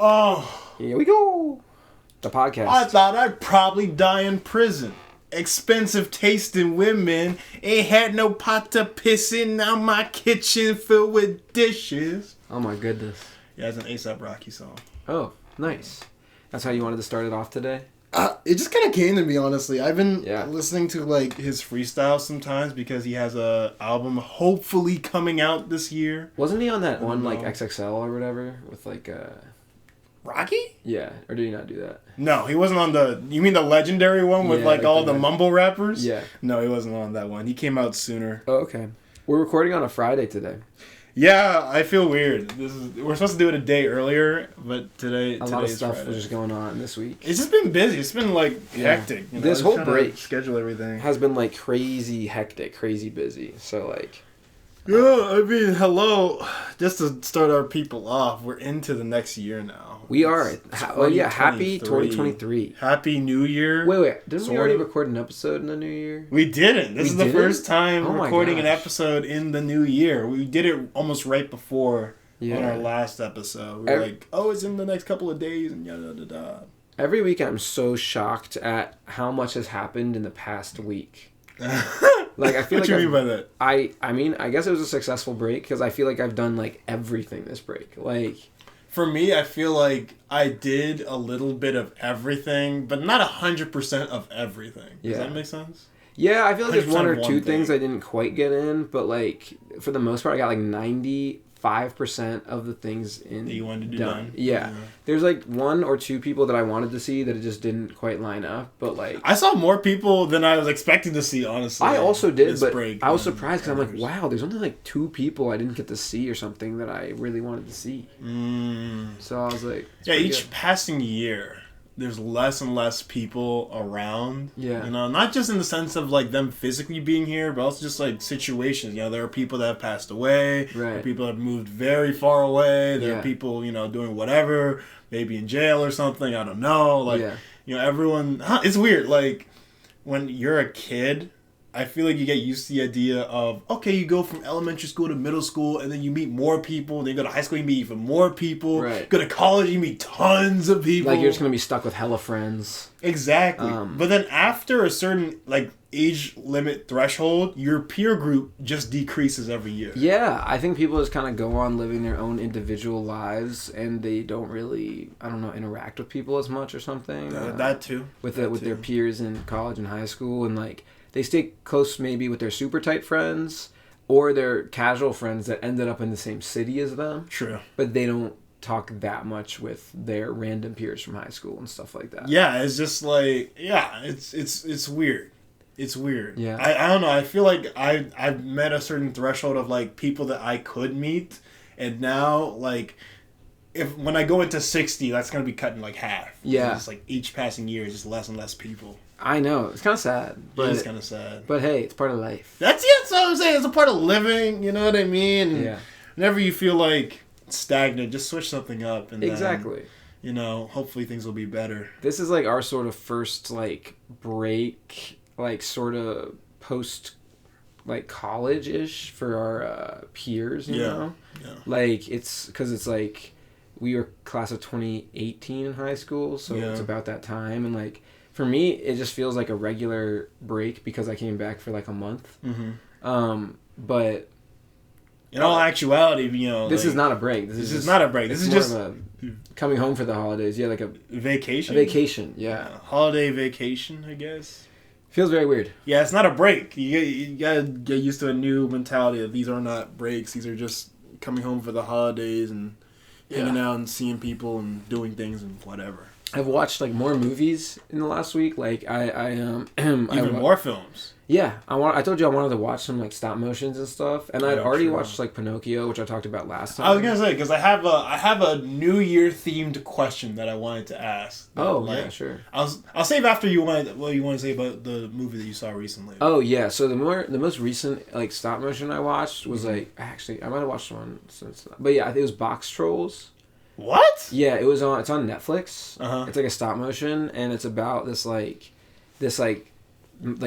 Oh, Here we go. The podcast. I thought I'd probably die in prison. Expensive tasting women ain't had no pot to piss in. Now my kitchen filled with dishes. Oh my goodness. Yeah, it's an A$AP Rocky song. Oh, nice. That's how you wanted to start it off today? It just kind of came to me, honestly. I've been listening to like his freestyle sometimes because he has a album hopefully coming out this year. Wasn't he on that one like XXL or whatever with like Rocky? Yeah, or did he not do that? No, he wasn't on the... You mean the legendary one with like all the mumble rappers? Yeah. No, he wasn't on that one. He came out sooner. Oh, okay. We're recording on a Friday today. Yeah, I feel weird. We're supposed to do it a day earlier, but today's lot of stuff Friday. was just going on this week. It's just been busy. It's been like hectic. You know? This whole break schedule everything has been like crazy hectic, crazy busy. So like... Yeah, I mean, hello. Just to start our people off, we're into the next year now. We are. Well, yeah, happy 2023. Happy New Year. Wait. Didn't we already record an episode in the new year? We didn't. This is the first time recording an episode in the new year. We did it almost right before on our last episode. We were like, oh, it's in the next couple of days and yada yada yada. Every week I'm so shocked at how much has happened in the past week. Like I feel what like you mean by that? I mean I guess it was a successful break because I feel like I've done like everything this break. Like for me, I feel like I did a little bit of everything, but not 100% of everything. Does that make sense? Yeah, I feel like there's one or two things I didn't quite get in, but like for the most part, I got like 95% of the things in that you wanted to do done. Yeah. There's like one or two people that I wanted to see that it just didn't quite line up, but like I saw more people than I was expecting to see, honestly. I also did, but I was surprised because I'm like, wow, there's only like 2 people I didn't get to see or something that I really wanted to see. So I was like, yeah, each passing year there's less and less people around. Yeah. You know, not just in the sense of like them physically being here, but also just like situations. You know, there are people that have passed away. Right. There are people that have moved very far away. There are people, you know, doing whatever, maybe in jail or something. I don't know. Like, you know, everyone... It's weird. Like, when you're a kid... I feel like you get used to the idea of, okay, you go from elementary school to middle school, and then you meet more people. Then you go to high school, you meet even more people. Right. Go to college, you meet tons of people. Like, you're just going to be stuck with hella friends. Exactly. But then after a certain, like, age limit threshold, your peer group just decreases every year. Yeah, I think people just kind of go on living their own individual lives, and they don't really, I don't know, interact with people as much or something. That too. With their peers in college and high school, and, like... They stay close maybe with their super tight friends or their casual friends that ended up in the same city as them. True. But they don't talk that much with their random peers from high school and stuff like that. Yeah, it's just like, it's weird. It's weird. Yeah. I don't know. I feel like I've met a certain threshold of like people that I could meet, and now like when I go into 60, that's going to be cut in like half. Yeah. It's like each passing year is just less and less people. I know. It's kind of sad. But it is kind of sad. But hey, it's part of life. That's what I'm saying. It's a part of living. You know what I mean? Yeah. Whenever you feel like stagnant, just switch something up. And exactly. Then, you know, hopefully things will be better. This is like our sort of first like break, like sort of post like college-ish for our peers, you know? Yeah. Like it's because it's like we were class of 2018 in high school, so it's about that time, and like for me it just feels like a regular break because I came back for like a month. But in all actuality, you know, this is not a break. This is not a break. This is just a coming home for the holidays. Yeah, like a vacation. A vacation, yeah. Holiday vacation, I guess. Feels very weird. Yeah, it's not a break. You gotta get used to a new mentality that these are not breaks. These are just coming home for the holidays and hanging out and seeing people and doing things and whatever. I've watched like more movies in the last week. Like more films. Yeah, I told you I wanted to watch some like stop motions and stuff, and I'd already watched like Pinocchio, which I talked about last time. I was gonna say because I have a New Year themed question that I wanted to ask. Yeah, sure. I'll save after you want to say about the movie that you saw recently. Oh yeah, so the most recent like stop motion I watched was like actually I might have watched one since, but yeah, I think it was Box Trolls. What? Yeah, it's on Netflix. Uh-huh. It's like a stop motion, and it's about this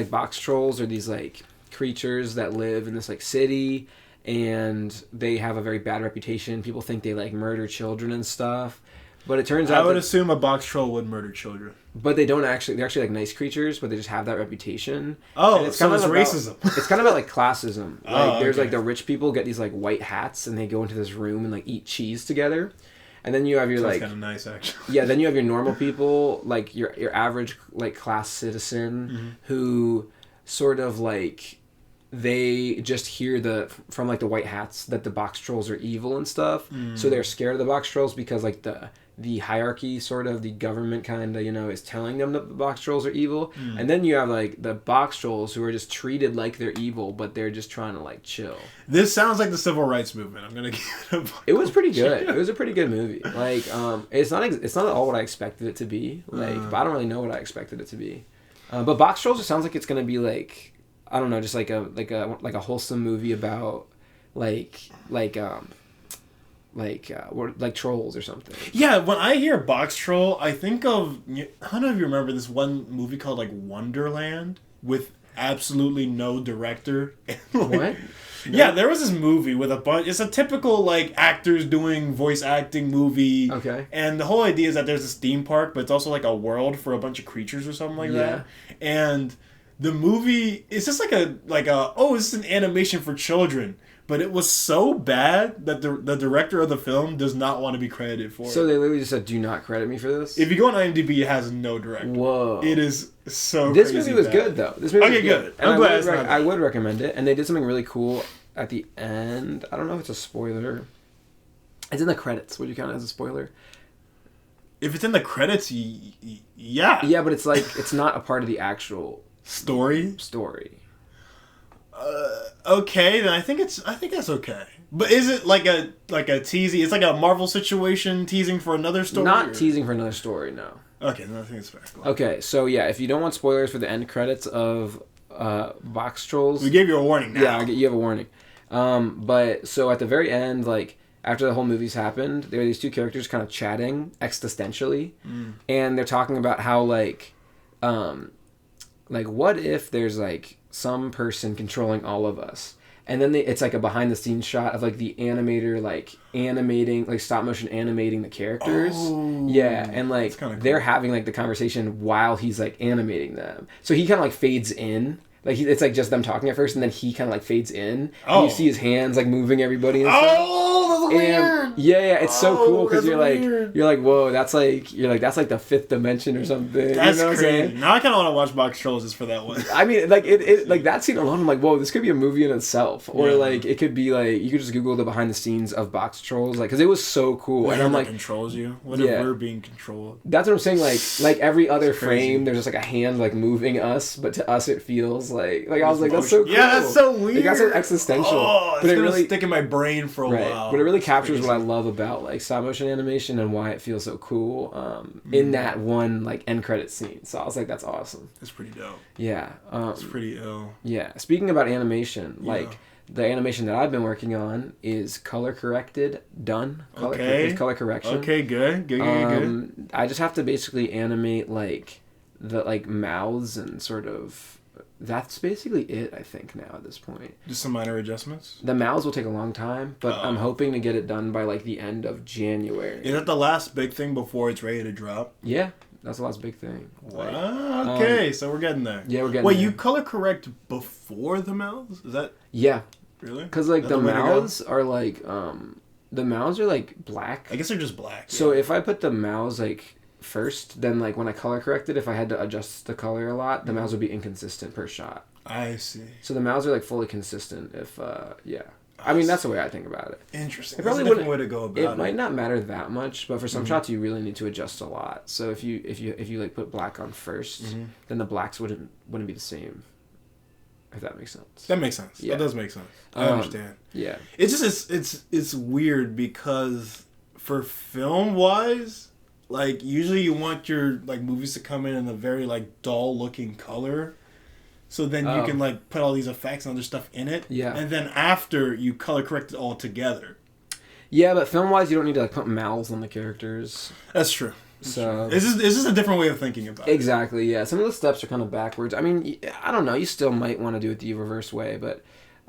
box trolls are these like creatures that live in this like city, and they have a very bad reputation. People think they like murder children and stuff, But it turns out I would assume a box troll would murder children. But they don't actually. They're actually like nice creatures, but they just have that reputation. Oh, and it's so it's racism. It's kind of about like classism. Like there's like the rich people get these like white hats and they go into this room and like eat cheese together. And then you have your Sounds like kind of nice actually. Yeah, then you have your normal people, like your average like class citizen who sort of like they just hear from like the white hats that the box trolls are evil and stuff. So they're scared of the box trolls because like the hierarchy, sort of the government kind of, you know, is telling them that the box trolls are evil. And then you have like the box trolls who are just treated like they're evil, but they're just trying to like chill. This sounds like the civil rights movement. I'm gonna give it a. It was pretty good. It was a pretty good movie. Like it's not at all what I expected it to be. Like, but I don't really know what I expected it to be. But box trolls, it sounds like it's gonna be like, I don't know, just like a wholesome movie about like trolls or something. Yeah, when I hear box troll, I think of, I don't know if you remember this one movie called like Wonderland with absolutely no director. What? No. Yeah, there was this movie with a bunch. It's a typical like actors doing voice acting movie. Okay. And the whole idea is that there's this theme park, but it's also like a world for a bunch of creatures or something like that. And the movie is just like a this is an animation for children. But it was so bad that the director of the film does not want to be credited for it. So they literally just said, do not credit me for this? If you go on IMDb, it has no director. Whoa. It is so This crazy movie was good, though. This movie was good. And I'm glad it's not I would recommend it. And they did something really cool at the end. I don't know if it's a spoiler. It's in the credits. Would you count it as a spoiler? If it's in the credits, yeah. Yeah, but it's like, it's not a part of the actual story. Okay, then I think that's okay. But is it like a teasing? It's like a Marvel situation teasing for another story. Not teasing for another story, no. Okay, then I think it's fair. Okay, so yeah, if you don't want spoilers for the end credits of Box Trolls, we gave you a warning. Now. Yeah, you have a warning. But so at the very end, like after the whole movie's happened, there are these two characters kind of chatting existentially, and they're talking about how like what if there's like some person controlling all of us, and then it's like a behind the scenes shot of like the animator like animating, like stop motion animating the characters. Yeah, and like cool. They're having like the conversation while he's like animating them, so he kind of like fades in. Like it's like just them talking at first, and then he kind of like fades in. And you see his hands like moving everybody. And stuff. That's weird. Yeah, it's so cool because you're like, whoa, that's like that's like the fifth dimension or something. That's you know crazy. Now I kind of want to watch Box Trolls just for that one. I mean, like it like that scene alone, I'm like, whoa, this could be a movie in itself, or like it could be like you could just Google the behind the scenes of Box Trolls, like because it was so cool. And I'm like, controls you. What if we're being controlled? That's what I'm saying. Like every other frame, there's just like a hand like moving us, but to us it feels like I was like, that's so cool. Yeah, that's so weird. Like, that's so existential. Oh, but it really stick in my brain for a while. But it really captures what I love about like stop motion animation and why it feels so cool in that one like end credit scene. So I was like, that's awesome. That's pretty dope. Yeah. It's pretty ill. Yeah. Speaking about animation, like the animation that I've been working on is color corrected, done. With color correction. Okay, good. I just have to basically animate like the like mouths and sort of. That's basically it, I think, now at this point. Just some minor adjustments? The mouths will take a long time, but I'm hoping to get it done by, like, the end of January. Is that the last big thing before it's ready to drop? Yeah, that's the last big thing. Wow, okay, so we're getting there. Yeah, we're getting there. Wait, you color correct before the mouths? Is that... Yeah. Really? Because, like, the mouths are, like, the mouths are, like, black. I guess they're just black. So if I put the mouths, like... first, then like when I color corrected, if I had to adjust the color a lot, the mouths would be inconsistent per shot. I see. So the mouths are like fully consistent if I mean that's the way I think about it. Interesting. It probably that's a different way to go about it. It might not matter that much, but for some shots you really need to adjust a lot. So if you like put black on first, then the blacks wouldn't be the same. If that makes sense. That makes sense. Yeah. That does make sense. I understand. Yeah. It's just it's weird because for film wise, like usually you want your like movies to come in a very like dull looking color, so then you can like put all these effects and other stuff in it. Yeah. And then after you color correct it all together. Yeah, but film wise you don't need to like put mouths on the characters. That's true. So this is a different way of thinking about it. Exactly. Yeah. Some of the steps are kind of backwards. I mean, I don't know. You still might want to do it the reverse way, but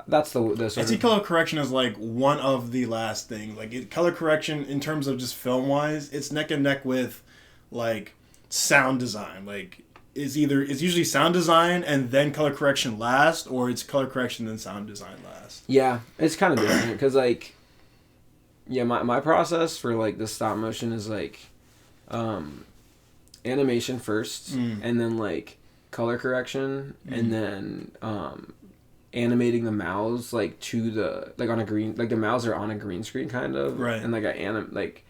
that's the sort I see color correction as like one of the last things. Like color correction in terms of just film wise, it's neck and neck with like sound design. Like it's usually sound design and then color correction last, or it's color correction then sound design last. Yeah, it's kind of different because like, yeah, my process for like the stop motion is like, animation first, and then like color correction, and then animating the mouths like to the like on a green, like the mouths are on a green screen kind of, right? And like I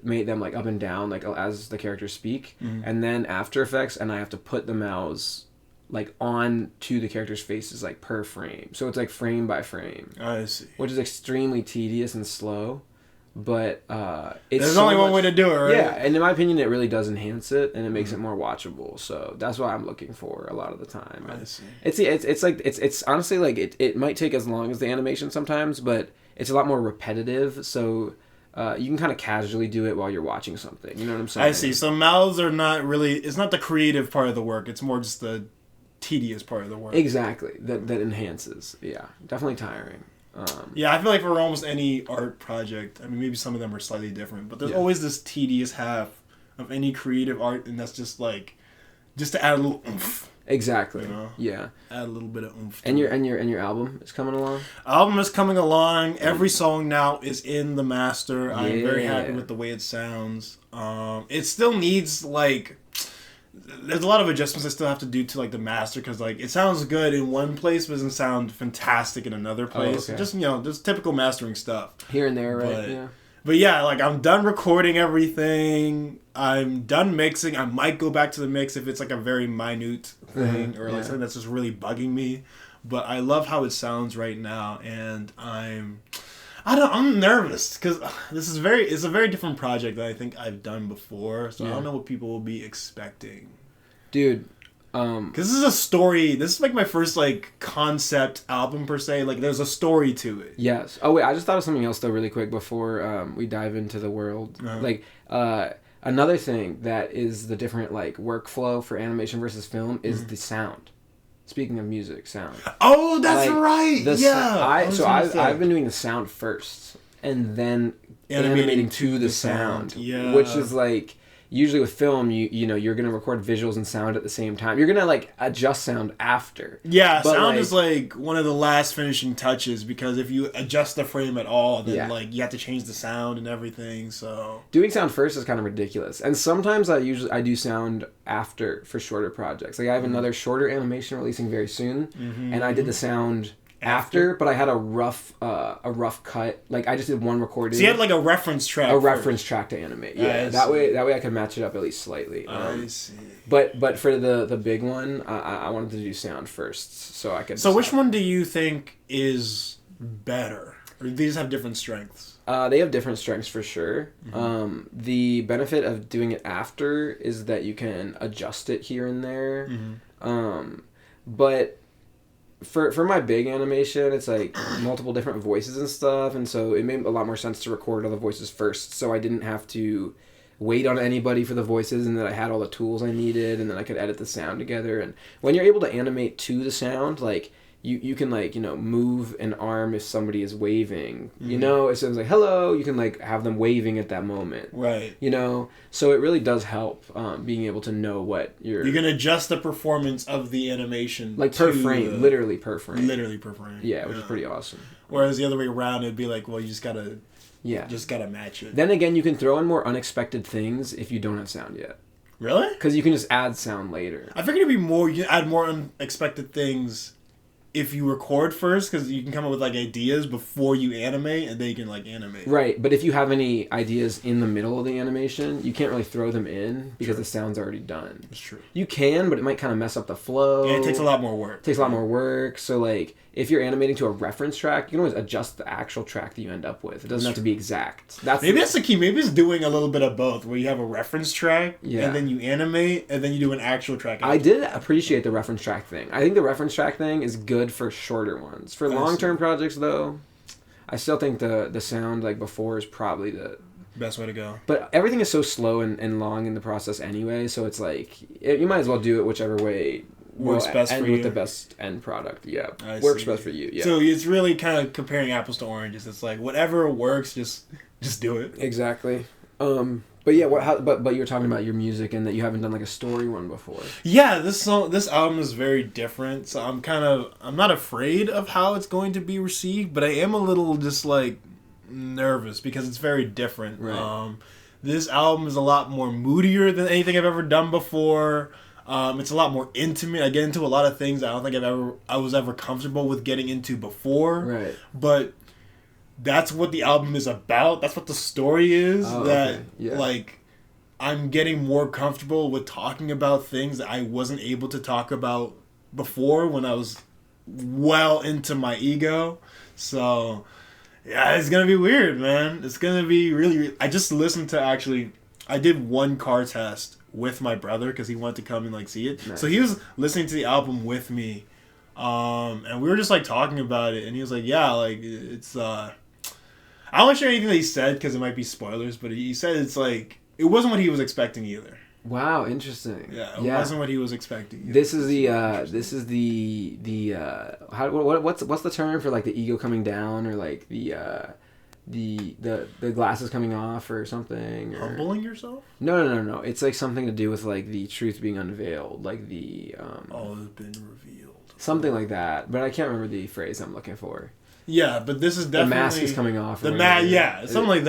made them like up and down like as the characters speak, and then After Effects, and I have to put the mouths like on to the characters' faces like per frame, so it's like frame by frame. I see. Which is extremely tedious and slow, but it's there's only one way to do it, right? Yeah, and in my opinion, it really does enhance it, and it makes it more watchable. So that's what I'm looking for a lot of the time. I see. It's honestly like it might take as long as the animation sometimes, but it's a lot more repetitive. So you can kind of casually do it while you're watching something. You know what I'm saying? I see. So mouths are not really. It's not the creative part of the work. It's more just the tedious part of the work. Exactly. That enhances. Yeah, definitely tiring. Yeah, I feel like for almost any art project, I mean, maybe some of them are slightly different, but there's always this tedious half of any creative art, and that's just like, just to add a little oomph. Exactly. You know? Yeah. Add a little bit of oomph. And your album is coming along? Album is coming along. Every song now is in the master. Yeah. I'm very happy with the way it sounds. It still needs like. There's a lot of adjustments I still have to do to like the master, because like it sounds good in one place but doesn't sound fantastic in another place. Oh, okay. Just just typical mastering stuff here and there, right? But yeah, like I'm done recording everything. I'm done mixing. I might go back to the mix if it's like a very minute thing or like something that's just really bugging me. But I love how it sounds right now, and I'm nervous because it's a very different project that I think I've done before, so I don't know what people will be expecting. Dude, because this is a story. This is like my first like concept album per se. Like there's a story to it. Yes. Oh wait, I just thought of something else though, really quick before we dive into the world. Like another thing that is the different like workflow for animation versus film is the sound. Speaking of music, sound. Oh, that's like, right. I've been doing the sound first, and then animating to the sound. Yeah. Which is like usually with film, you're gonna record visuals and sound at the same time. You're gonna like adjust sound after. Yeah, but sound is like one of the last finishing touches, because if you adjust the frame at all, then like you have to change the sound and everything. So doing sound first is kind of ridiculous. And sometimes I do sound after for shorter projects. Like I have another shorter animation releasing very soon, and I did the sound after, but I had a rough cut. Like I just did one recording. So you had like a reference track. Reference track to animate. Yeah, that way I could match it up at least slightly. I see. But for the big one, I wanted to do sound first, so I could. So which one do you think is better, or do these have different strengths? They have different strengths for sure. The benefit of doing it after is that you can adjust it here and there. But for my big animation, it's like multiple different voices and stuff, and so it made a lot more sense to record all the voices first, so I didn't have to wait on anybody for the voices, and then I had all the tools I needed, and then I could edit the sound together. And when you're able to animate to the sound, like you can like move an arm if somebody is waving, it sounds like hello, you can like have them waving at that moment, right? So it really does help being able to know what you can adjust the performance of the animation like per frame, literally per frame, yeah, which is pretty awesome. Whereas the other way around, it'd be like, well, you just gotta match it. Then again, you can throw in more unexpected things if you don't have sound yet. Really? Because you can just add sound later. I figured it'd be more. You add more unexpected things if you record first, because you can come up with like ideas before you animate, and then you can like animate. Right, but if you have any ideas in the middle of the animation, you can't really throw them in because the sound's already done. That's true. You can, but it might kind of mess up the flow. Yeah, it takes a lot more work. So like, if you're animating to a reference track, you can always adjust the actual track that you end up with. It doesn't have to be exact. That's the key. Maybe it's doing a little bit of both, where you have a reference track, and then you animate, and then you do an actual track. I did appreciate the reference track thing. I think the reference track thing is good for shorter ones. For long-term projects, though, I still think the sound like before is probably the best way to go. But everything is so slow and long in the process anyway, so it's like you might as well do it whichever way works best for you. With the best end product, yeah. Works best for you, yeah. So it's really kind of comparing apples to oranges. It's like, whatever works, just do it. Exactly. But yeah, but you were talking about your music and that you haven't done like a story one before. Yeah, this album is very different. So I'm not afraid of how it's going to be received, but I am a little just like nervous because it's very different. Right. This album is a lot more moodier than anything I've ever done before. It's a lot more intimate. I get into a lot of things I don't think I was ever comfortable with getting into before. Right. But that's what the album is about. That's what the story is. Like, I'm getting more comfortable with talking about things that I wasn't able to talk about before when I was well into my ego. So, yeah, it's going to be weird, man. It's going to be really... I just listened to, I did one car test with my brother because he wanted to come and, like, see it. Nice. So he was listening to the album with me. And we were just, like, talking about it. And he was like, yeah, like, it's... I don't want to share anything that he said because it might be spoilers, but he said it's like it wasn't what he was expecting either. Wow, interesting. Yeah, it wasn't what he was expecting either. This is the what's the term for like the ego coming down or like the glasses coming off or something? Or... Humbling yourself? No. It's like something to do with like the truth being unveiled, like the all has been revealed. Something like that, but I can't remember the phrase I'm looking for. Yeah, but this is definitely... The mask is coming off. Something like that. Something like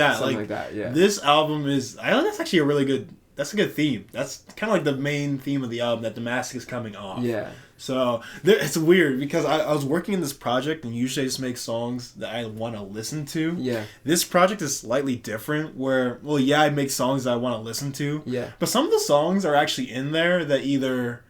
that, yeah. This album is... I think that's actually a really good... That's a good theme. That's kind of like the main theme of the album, that the mask is coming off. Yeah. So, it's weird, because I was working in this project, and usually I just make songs that I want to listen to. Yeah. This project is slightly different, where... Well, yeah, I make songs that I want to listen to. Yeah. But some of the songs are actually in there that either...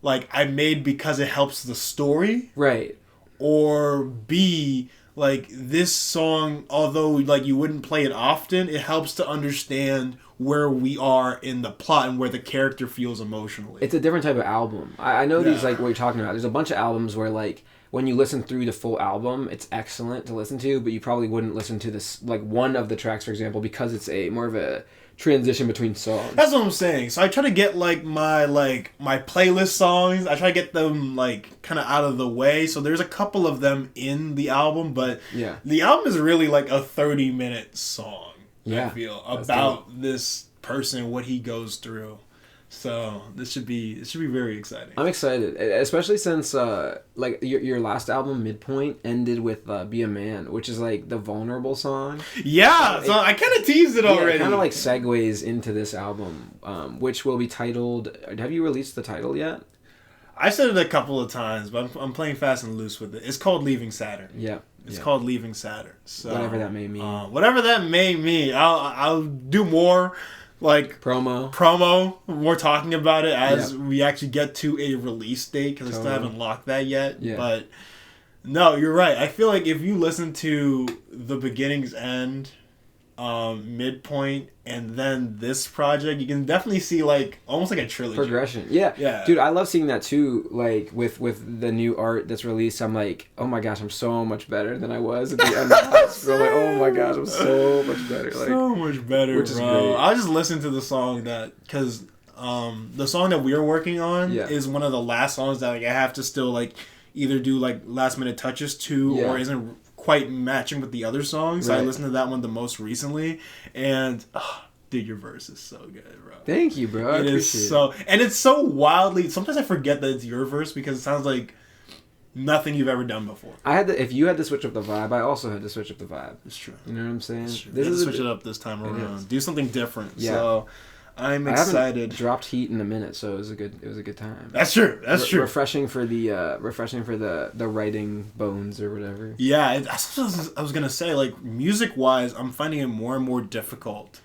Like, I made because it helps the story. Right. Or B, like, this song, although, like, you wouldn't play it often, it helps to understand where we are in the plot and where the character feels emotionally. It's a different type of album. I know these, like, what you're talking about. There's a bunch of albums where, like, when you listen through the full album, it's excellent to listen to, but you probably wouldn't listen to this, like, one of the tracks, for example, because it's a more of a transition between songs. That's what I'm saying. So I try to get my playlist songs, I try to get them like kind of out of the way. So there's a couple of them in the album, but yeah, the album is really like a 30-minute song. Yeah, I feel about this person, what he goes through. So this should be very exciting. I'm excited, especially since like your last album, Midpoint, ended with "Be a Man," which is like the vulnerable song. Yeah, so I kind of teased it already. It kind of like segues into this album, which will be titled. Have you released the title yet? I said it a couple of times, but I'm playing fast and loose with it. It's called Leaving Saturn. Yeah. It's called Leaving Saturn. So, whatever that may mean. Whatever that may mean. I'll do more. Like promo, we're talking about it as we actually get to a release date because I still haven't locked that yet. Yeah. But no, you're right. I feel like if you listen to the beginning's end, Midpoint, and then this project, you can definitely see like almost like a trilogy progression. Yeah, dude, I love seeing that too. Like with the new art that's released, I'm like, oh my gosh, I'm so much better than I was at the end of high school. I'm like, oh my gosh, I'm so much better. Like, so much better, which is great. I just listened to the song because the song that we're working on is one of the last songs that like I have to still like either do like last minute touches to or isn't quite matching with the other songs. Right. I listened to that one the most recently, and dude, your verse is so good, bro. Thank you, bro. It is so, and it's so wildly. Sometimes I forget that it's your verse because it sounds like nothing you've ever done before. If you had to switch up the vibe, I also had to switch up the vibe. It's true. You know what I'm saying? This is switch it up this time around. Do something different. Yeah. So I'm excited. I haven't dropped heat in a minute, so it was a good time. That's true. That's true. Refreshing for the writing bones or whatever. Yeah, that's what I was gonna say. Like music wise, I'm finding it more and more difficult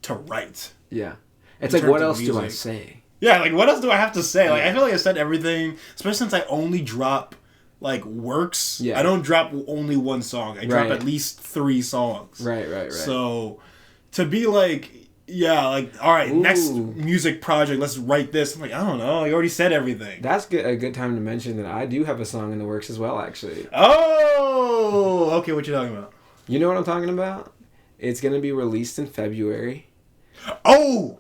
to write. Yeah, it's like what else do I say? Yeah, like what else do I have to say? Like I feel like I said everything, especially since I only drop like works. Yeah. I don't drop only one song. I drop at least 3 songs. Right. So to be like. Yeah, like, all right, next music project, let's write this. I'm like, I don't know, you already said everything. That's a good time to mention that I do have a song in the works as well, actually. Oh! Okay, what you talking about? You know what I'm talking about? It's going to be released in February. Oh!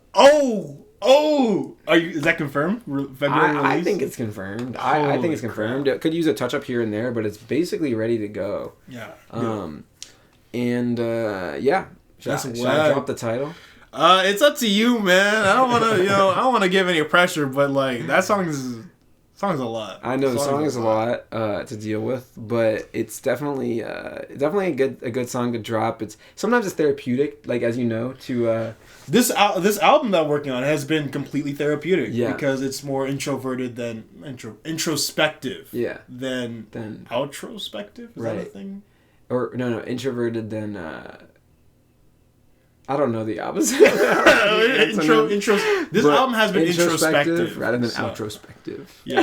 Oh, is that confirmed? February release? I think it's confirmed. I think it's confirmed. Crap. It could use a touch up here and there, but it's basically ready to go. Yeah. And yeah. Should I drop the title? It's up to you, man. I don't want to, I don't want to give any pressure, but like that song's a lot. I know the song is a lot to deal with, but it's definitely a good song to drop. Sometimes it's therapeutic, like as you know, to this album that I'm working on has been completely therapeutic because it's more introverted than introspective. Yeah. Than outrospective. Is that a thing? Or no, introverted than. I don't know the opposite. This album has been introspective rather than outrospective. Yeah,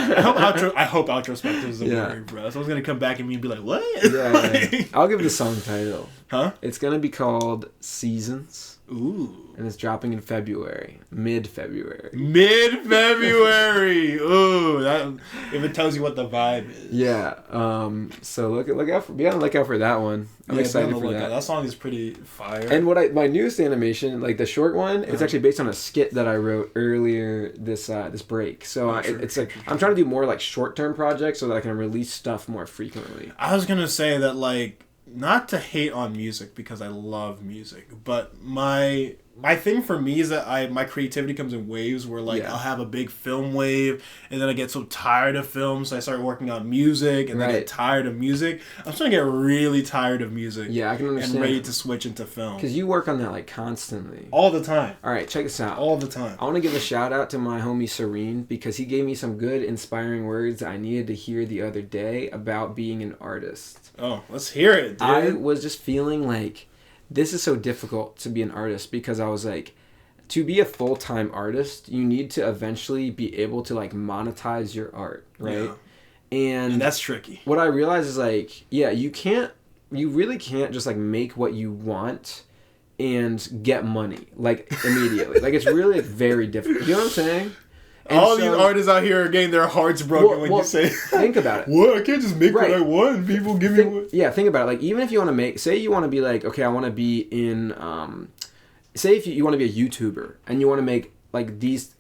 I hope outrospective is the word, bro. Someone's gonna come back at me and be like, "What?" Yeah. I'll give the song title. Huh? It's gonna be called Seasons. Ooh. And it's dropping in February. Mid-February. Ooh, if it tells you what the vibe is. Yeah. So be on the lookout for that one. I'm excited for that. That song is pretty fire. And my newest animation, like the short one, it's actually based on a skit that I wrote earlier this break. So it's like I'm trying to do more like short-term projects so that I can release stuff more frequently. I was gonna say that like. Not to hate on music because I love music, but my thing for me is that my creativity comes in waves where like I'll have a big film wave and then I get so tired of film, so I start working on music and then I get tired of music. I'm starting to get really tired of music. Yeah, I can understand. And ready to switch into film. Because you work on that like constantly. All the time. All right, check this out. All the time. I want to give a shout out to my homie Serene because he gave me some good inspiring words I needed to hear the other day about being an artist. Oh, let's hear it, dude. I was just feeling like this is so difficult to be an artist because I was like, to be a full-time artist, you need to eventually be able to like monetize your art, right? Yeah. And that's tricky. What I realized is like, you really can't just like make what you want and get money like immediately. Like it's really like, very difficult. You know what I'm saying? And all these artists out here are getting their hearts broken when you say, think about it. What? I can't just make what I want and people give me what... Yeah, think about it. Like, even if you want to say you want to be like, okay, I want to be in, say if you want to be a YouTuber and you want to make like these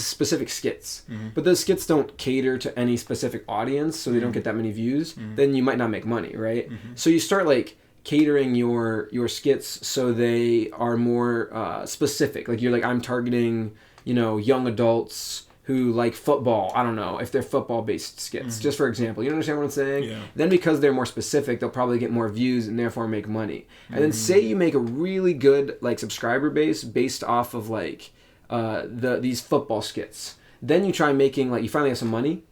specific skits, but those skits don't cater to any specific audience, so they don't get that many views, then you might not make money, right? So you start like catering your skits so they are more specific. Like you're like, I'm targeting... young adults who like football. I don't know if they're football-based skits, just for example. You understand what I'm saying? Yeah. Then because they're more specific, they'll probably get more views and therefore make money. And then say you make a really good like subscriber base based off of like these football skits. Then you try making like you finally have some money.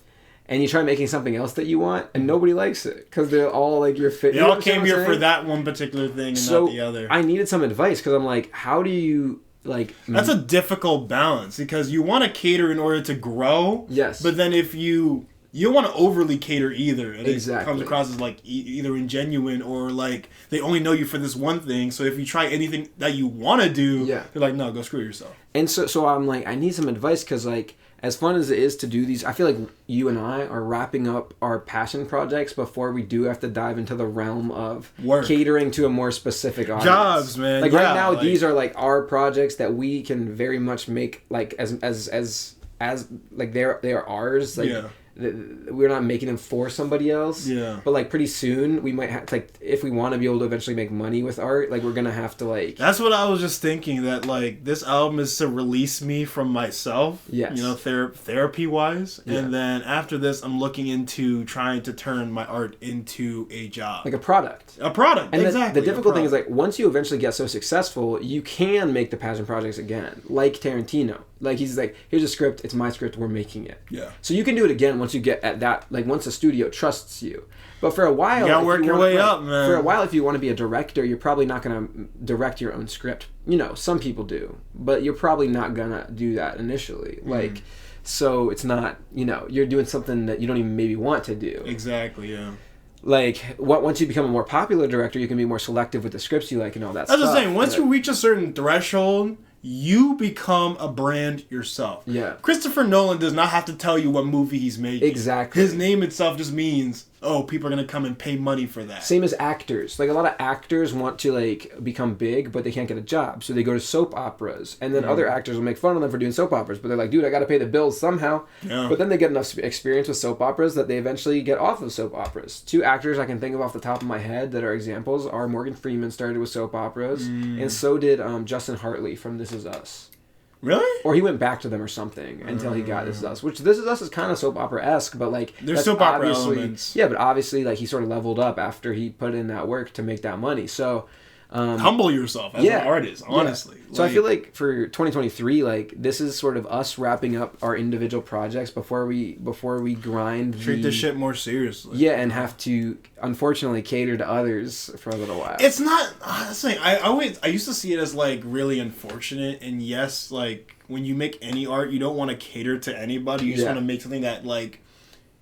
And you try making something else that you want, and nobody likes it because they're all like your fit. They all came here for that one particular thing and not the other. I needed some advice because I'm like, how do you... Like that's a difficult balance because you want to cater in order to grow. Yes. But then if you don't want to overly cater either, and exactly. It comes across as like either ingenuine or like they only know you for this one thing. So if you try anything that you want to do, they're like, no, go screw yourself. And so I'm like, I need some advice because like as fun as it is to do these, I feel like you and I are wrapping up our passion projects before we do have to dive into the realm of catering to a more specific audience. Jobs, man. Like right now, these are like our projects that we can very much make like as like they are ours. Like we're not making them for somebody else. Yeah. But like pretty soon we might have to, like if we want to be able to eventually make money with art, like we're gonna have to like. That's what I was just thinking. That like this album is to release me from myself. Yes. Therapy wise, and then after this, I'm looking into trying to turn my art into a job, like a product. A product. And exactly. The difficult thing is like once you eventually get so successful, you can make the passion projects again, like Tarantino. Like he's like, here's a script, it's my script, we're making it. Yeah. So you can do it again once you get at that, like once the studio trusts you. But for a while, you gotta work your way up, man. For a while, if you want to be a director, you're probably not gonna direct your own script. Some people do, but you're probably not gonna do that initially. Like, so it's not, you're doing something that you don't even maybe want to do. Exactly. Yeah. Like, once you become a more popular director, you can be more selective with the scripts you like and all that stuff. That's the thing. Once you reach a certain threshold, you become a brand yourself. Yeah. Christopher Nolan does not have to tell you what movie he's making. Exactly. His name itself just means oh, people are going to come and pay money for that. Same as actors. Like, a lot of actors want to, like, become big, but they can't get a job. So they go to soap operas. And then other actors will make fun of them for doing soap operas. But they're like, dude, I got to pay the bills somehow. Yeah. But then they get enough experience with soap operas that they eventually get off of soap operas. 2 actors I can think of off the top of my head that are examples are Morgan Freeman started with soap operas. And so did Justin Hartley from This Is Us. Really? Or he went back to them or something until he got This Is Us. Which This Is Us is kind of soap opera-esque, but like... There's soap opera elements. Yeah, but obviously like he sort of leveled up after he put in that work to make that money. So... humble yourself as an artist, honestly. Yeah. So I feel like for 2023, like this is sort of us wrapping up our individual projects before we grind. Treat this shit more seriously. Yeah, and have to unfortunately cater to others for a little while. It's not. Honestly, I used to see it as like really unfortunate. And yes, like when you make any art, you don't want to cater to anybody. You just want to make something that like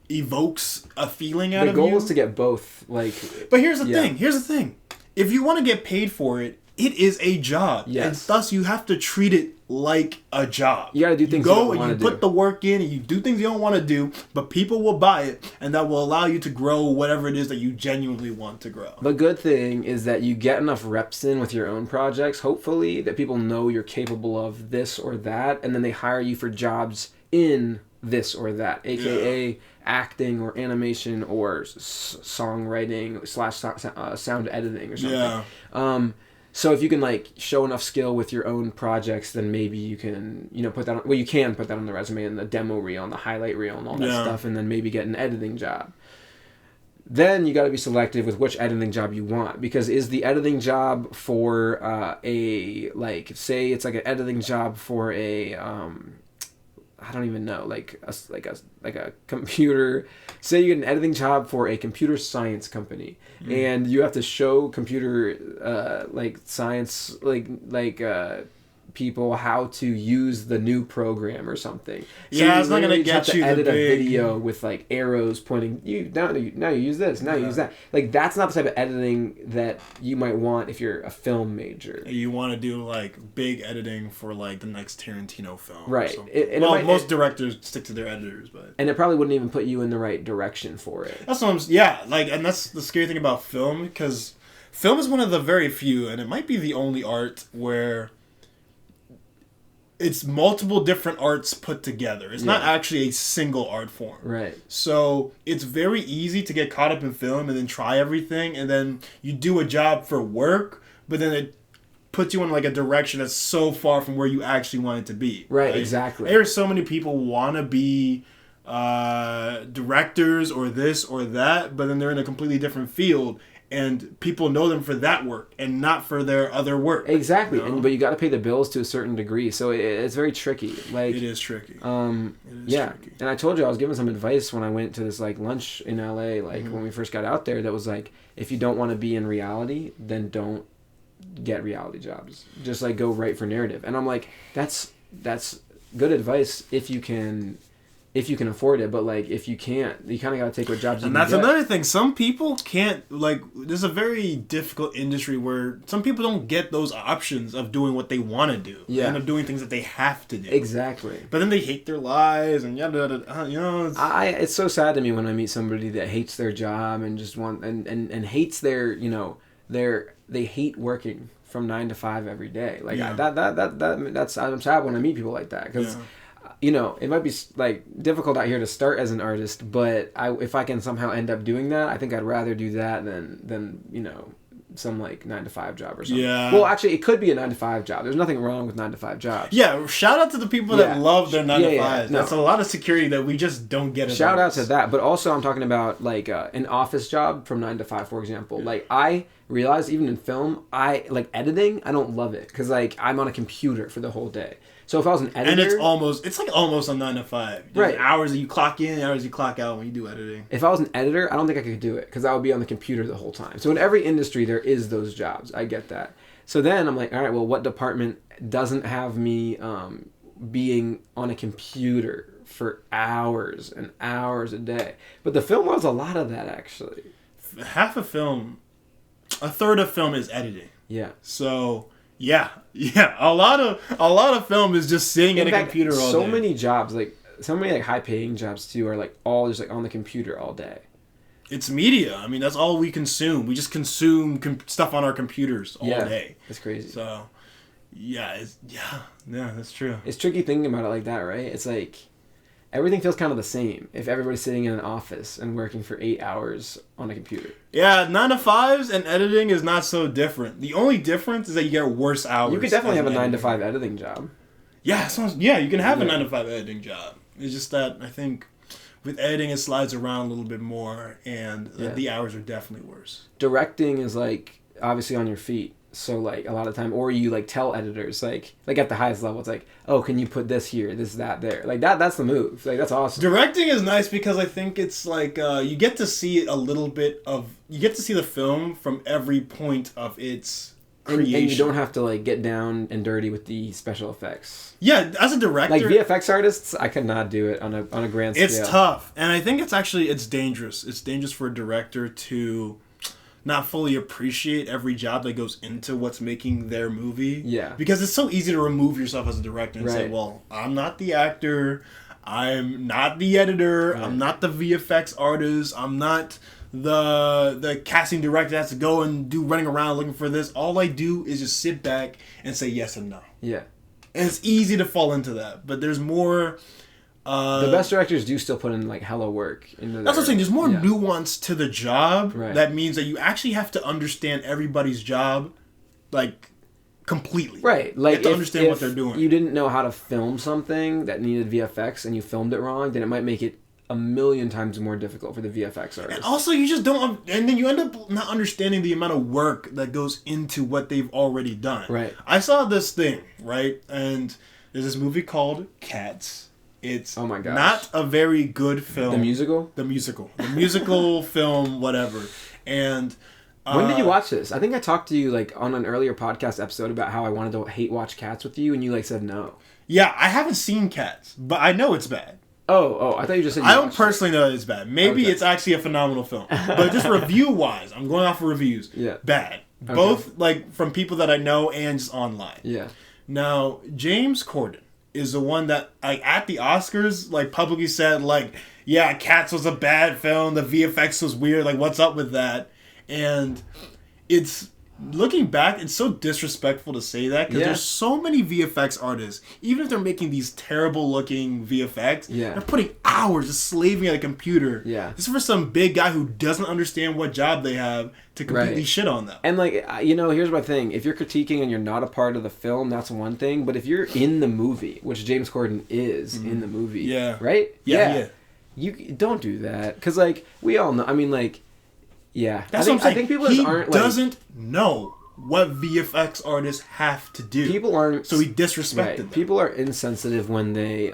evokes a feeling out of you. The goal is to get both. Like, but here's the thing. Here's the thing. If you want to get paid for it, it is a job. Yes. And thus you have to treat it like a job. You got to do things you don't want to do. You go and you put the work in and you do things you don't want to do, but people will buy it and that will allow you to grow whatever it is that you genuinely want to grow. The good thing is that you get enough reps in with your own projects, hopefully, that people know you're capable of this or that, and then they hire you for jobs in this or that, aka acting or animation or songwriting / sound editing or something. Yeah. So if you can like show enough skill with your own projects, then maybe you can put that on, well, you can put that on the resume and the demo reel and the highlight reel and all that stuff, and then maybe get an editing job. Then you got to be selective with which editing job you want, because is the editing job for say it's like an editing job for a I don't even know, like a computer. Say you get an editing job for a computer science company, and you have to show computer science people how to use the new program or something. So it's not gonna get you to edit a video with like arrows pointing. Now you use this. Now you use that. Like that's not the type of editing that you might want if you're a film major. You want to do like big editing for like the next Tarantino film, right? Most directors stick to their editors, but it probably wouldn't even put you in the right direction for it. That's what and that's the scary thing about film, because film is one of the very few, and it might be the only art where it's multiple different arts put together. It's not actually a single art form. Right. So it's very easy to get caught up in film and then try everything, and then you do a job for work, but then it puts you in like a direction that's so far from where you actually want it to be. Right, exactly. There's so many people want to be directors or this or that, but then they're in a completely different field. And people know them for that work and not for their other work. Exactly, but you got to pay the bills to a certain degree, so it's very tricky. Like it is tricky. Tricky. And I told you I was giving some advice when I went to this like lunch in LA, like when we first got out there. That was like, if you don't want to be in reality, then don't get reality jobs. Just like go right for narrative. And I'm like, that's good advice if you can afford it, but like if you can't, you kind of got to take what jobs you can get. And that's another thing. Some people can't, like, there's a very difficult industry where some people don't get those options of doing what they want to do. Yeah. They end up doing things that they have to do. Exactly. But then they hate their lives and yada yada. It's so sad to me when I meet somebody that hates their job and just and hates their, they hate working from 9 to 5 every day. Like I'm sad when I meet people like that, because it might be like difficult out here to start as an artist, but if I can somehow end up doing that, I think I'd rather do that than some like 9 to 5 job or something. Yeah. Well, actually, it could be a 9 to 5 job. There's nothing wrong with 9 to 5 jobs. Yeah. Shout out to the people that love their 9 to 5. No. That's a lot of security that we just don't get. Shout out to that, but also I'm talking about like an office job from 9 to 5, for example. Yeah. Like I realized even in film, I like editing. I don't love it because like I'm on a computer for the whole day. So if I was an editor... And it's like almost a 9 to 5. There's hours that you clock in, hours you clock out when you do editing. If I was an editor, I don't think I could do it, because I would be on the computer the whole time. So in every industry, there is those jobs. I get that. So then I'm like, all right, well, what department doesn't have me being on a computer for hours and hours a day? But the film world's a lot of that, actually. Half of film... A third of film is editing. Yeah. So... Yeah. A lot of film is just sitting at a computer all day. So many jobs, like so many like high paying jobs too, are like all just like on the computer all day. It's media. I mean, that's all we consume. We just consume stuff on our computers all day. That's crazy. So, yeah, that's true. It's tricky thinking about it like that, right? It's like everything feels kind of the same if everybody's sitting in an office and working for 8 hours on a computer. Yeah, 9-to-5s and editing is not so different. The only difference is that you get worse hours. You could definitely have a 9-to-5 editing job. Yeah, you can have a 9-to-5 editing job. It's just that I think with editing it slides around a little bit more, and the hours are definitely worse. Directing is like obviously on your feet. So like a lot of time, or you like tell editors like at the highest level, it's like, oh, can you put this here, this, that, there, like that's the move. Like that's awesome. Directing is nice because I think it's like you get to see you get to see the film from every point of its creation, and you don't have to like get down and dirty with the special effects. Yeah, as a director, like VFX artists, I could not do it on a grand scale. It's tough, and I think it's dangerous. It's dangerous for a director to not fully appreciate every job that goes into what's making their movie. Yeah. Because it's so easy to remove yourself as a director and say, well, I'm not the actor, I'm not the editor, I'm not the VFX artist, I'm not the casting director that has to go and do running around looking for this. All I do is just sit back and say yes and no. Yeah. And it's easy to fall into that, but there's more... the best directors do still put in like hella work into that's what I'm saying. There's more nuance to the job. Right. That means that you actually have to understand everybody's job, like completely. Right. Like you have to understand what they're doing. You didn't know how to film something that needed VFX and you filmed it wrong, then it might make it a million times more difficult for the VFX artist. And also, you just don't, and then you end up not understanding the amount of work that goes into what they've already done. Right. I saw this thing, right, and there's this movie called Cats. It's not a very good film. The musical? The musical film, whatever. And when did you watch this? I think I talked to you like on an earlier podcast episode about how I wanted to hate watch Cats with you, and you like said no. Yeah, I haven't seen Cats, but I know it's bad. Oh, I thought you just said you I don't personally know that it's bad. Maybe it's actually a phenomenal film. But just review-wise, I'm going off of reviews. Yeah. Bad. Okay. Both like from people that I know and just online. Yeah. Now, James Corden is the one that like at the Oscars like publicly said like, yeah, Cats was a bad film, the VFX was weird, like what's up with that? And it's looking back, it's so disrespectful to say that because there's so many VFX artists, even if they're making these terrible looking VFX, they're putting hours just slaving at a computer. Yeah. This is for some big guy who doesn't understand what job they have to completely shit on them. And like, here's my thing. If you're critiquing and you're not a part of the film, that's one thing. But if you're in the movie, which James Corden is in the movie, right? Yeah. You don't do that. Because like, we all know, I mean like, that's what I'm saying. I think people doesn't know what VFX artists have to do. People aren't... So he disrespected them. People are insensitive when they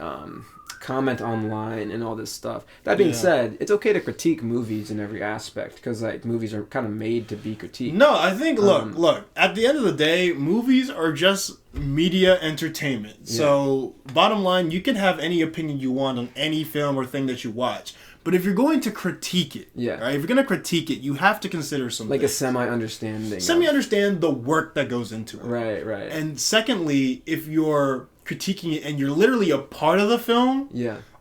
comment online and all this stuff. That being said, it's okay to critique movies in every aspect because like movies are kind of made to be critiqued. No, I think look. At the end of the day, movies are just media entertainment. Yeah. So bottom line, you can have any opinion you want on any film or thing that you watch. But if you're going to critique it, right? If you're going to critique it, you have to consider something. Like a semi-understanding. Semi-understand the work that goes into it. Right. And secondly, if you're critiquing it and you're literally a part of the film,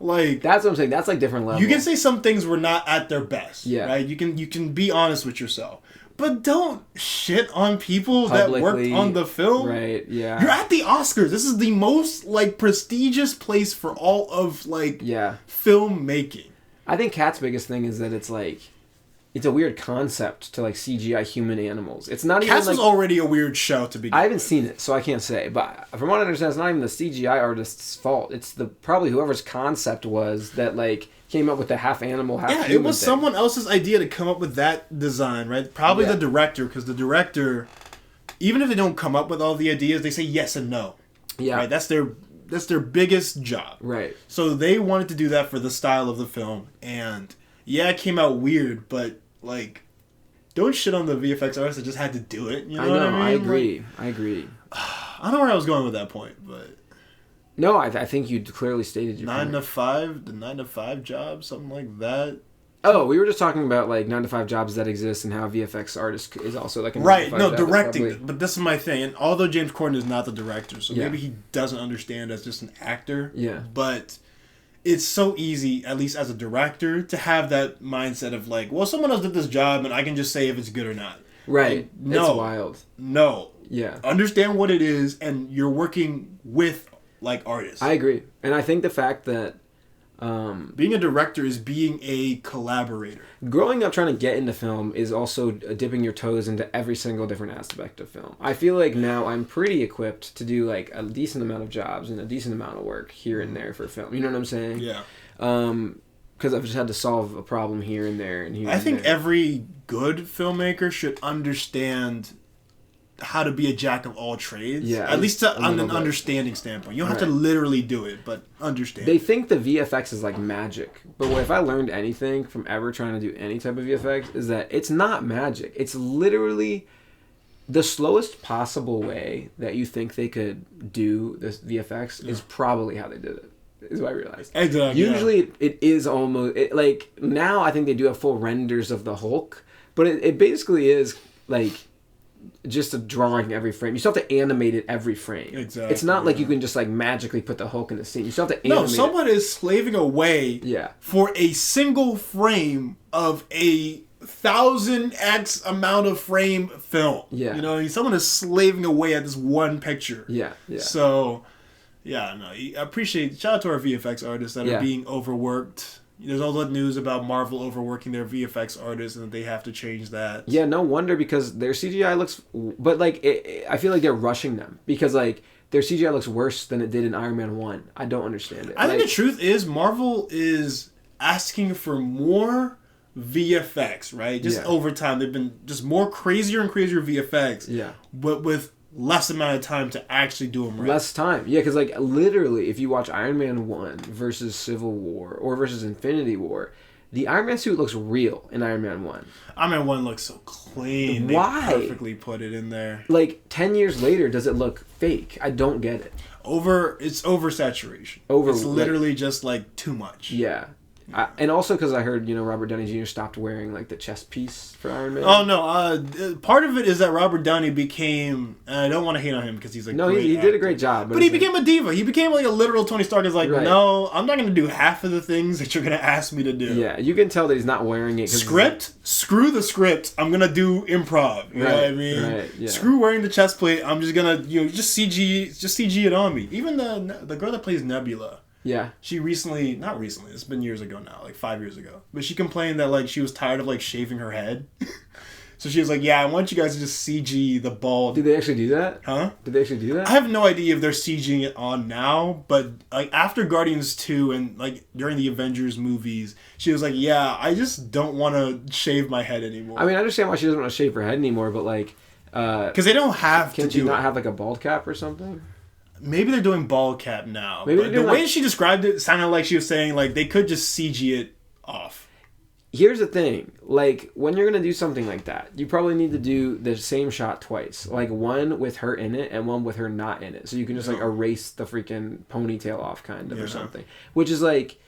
like... That's what I'm saying. That's like different levels. You can say some things were not at their best, right? You can be honest with yourself. But don't shit on people that worked on the film. Right, yeah. You're at the Oscars. This is the most, like, prestigious place for all of, like, filmmaking. I think Cat's biggest thing is that it's like, it's a weird concept to like CGI human animals. It's not even Cats was already a weird show to begin with. I haven't seen it, so I can't say. But from what I understand, it's not even the CGI artist's fault. It's probably whoever's concept was that like came up with the half animal, half human it was thing. Someone else's idea to come up with that design, right? Probably the director, because the director, even if they don't come up with all the ideas, they say yes and no. Yeah. Right? That's their biggest job. Right. So they wanted to do that for the style of the film. And it came out weird, but like, don't shit on the VFX artists that just had to do it. You know what I mean? I agree. Like, I agree. I don't know where I was going with that point, but... No, I think you clearly stated your 9 to 5, the 9 to 5 job, something like that. Oh, we were just talking about like 9 to 5 jobs that exist and how VFX artist is also like a 9 to 5 job. Directing. Probably... But this is my thing. And although James Corden is not the director, so maybe he doesn't understand as just an actor. Yeah. But it's so easy, at least as a director, to have that mindset of like, well, someone else did this job and I can just say if it's good or not. Right. Like, no. It's wild. No. Yeah. Understand what it is, and you're working with like artists. I agree. And I think the fact that being a director is being a collaborator. Growing up trying to get into film is also dipping your toes into every single different aspect of film. I feel like now I'm pretty equipped to do like a decent amount of jobs and a decent amount of work here and there for film. You know what I'm saying? Yeah. Because I've just had to solve a problem here and there and here. I think every good filmmaker should understand how to be a jack of all trades. Yeah, at least on an understanding standpoint. You don't have to literally do it, but understand. They think the VFX is like magic, but if I learned anything from ever trying to do any type of VFX is that it's not magic. It's literally the slowest possible way that you think they could do this VFX is probably how they did it. Is what I realized. Exactly. Usually it is almost like now I think they do have full renders of the Hulk, but it basically is like just a drawing every frame. You still have to animate it every frame. Exactly. It's not like you can just like magically put the Hulk in the scene. You still have to animate No, someone is slaving away for a single frame of a 1000x amount of frame film. Yeah. You know, someone is slaving away at this one picture. Yeah. Yeah. So, yeah, no, I appreciate, shout out to our VFX artists that are being overworked. There's all that news about Marvel overworking their VFX artists and that they have to change that. Yeah, no wonder, because their CGI looks... But, like, I feel like they're rushing them. Because, like, their CGI looks worse than it did in Iron Man 1. I don't understand it. I think the truth is Marvel is asking for more VFX, right? Just over time, they've been just more crazier and crazier VFX. Yeah. But with less amount of time to actually do them right. Less time. Yeah, because, like, literally, if you watch Iron Man 1 versus Civil War or versus Infinity War, the Iron Man suit looks real in Iron Man 1. Iron Man 1 looks so clean. Why? They perfectly put it in there. Like, 10 years later, does it look fake? I don't get it. It's oversaturation. It's literally just, like, too much. Yeah. And also because I heard, Robert Downey Jr. stopped wearing, like, the chest piece for Iron Man. Oh, no. Part of it is that Robert Downey became... And I don't want to hate on him because he's, like, no, he did a great job. But he became a diva. He became, like, a literal Tony Stark. Is like, no, I'm not going to do half of the things that you're going to ask me to do. Yeah, you can tell that he's not wearing it. Script? Screw the script. I'm going to do improv. You know what I mean? Right, yeah. Screw wearing the chest plate. I'm just going to, just CG it on me. Even the girl that plays Nebula... Yeah. She not recently, it's been years ago now, like 5 years ago. But she complained that, like, she was tired of, like, shaving her head. So she was like, yeah, I want you guys to just CG the bald. Did they actually do that? Huh? Did they actually do that? I have no idea if they're CGing it on now, but, like, after Guardians 2 and, like, during the Avengers movies, she was like, yeah, I just don't want to shave my head anymore. I mean, I understand why she doesn't want to shave her head anymore, but, like... Because they don't have to do it. Can she not have, like, a bald cap or something? Maybe they're doing bald cap now. Maybe but the way she described it sounded like she was saying, like, they could just CG it off. Here's the thing. Like, when you're going to do something like that, you probably need to do the same shot twice. Like, one with her in it and one with her not in it. So you can just, like, erase the freaking ponytail off, kind of, or something. Which is, like...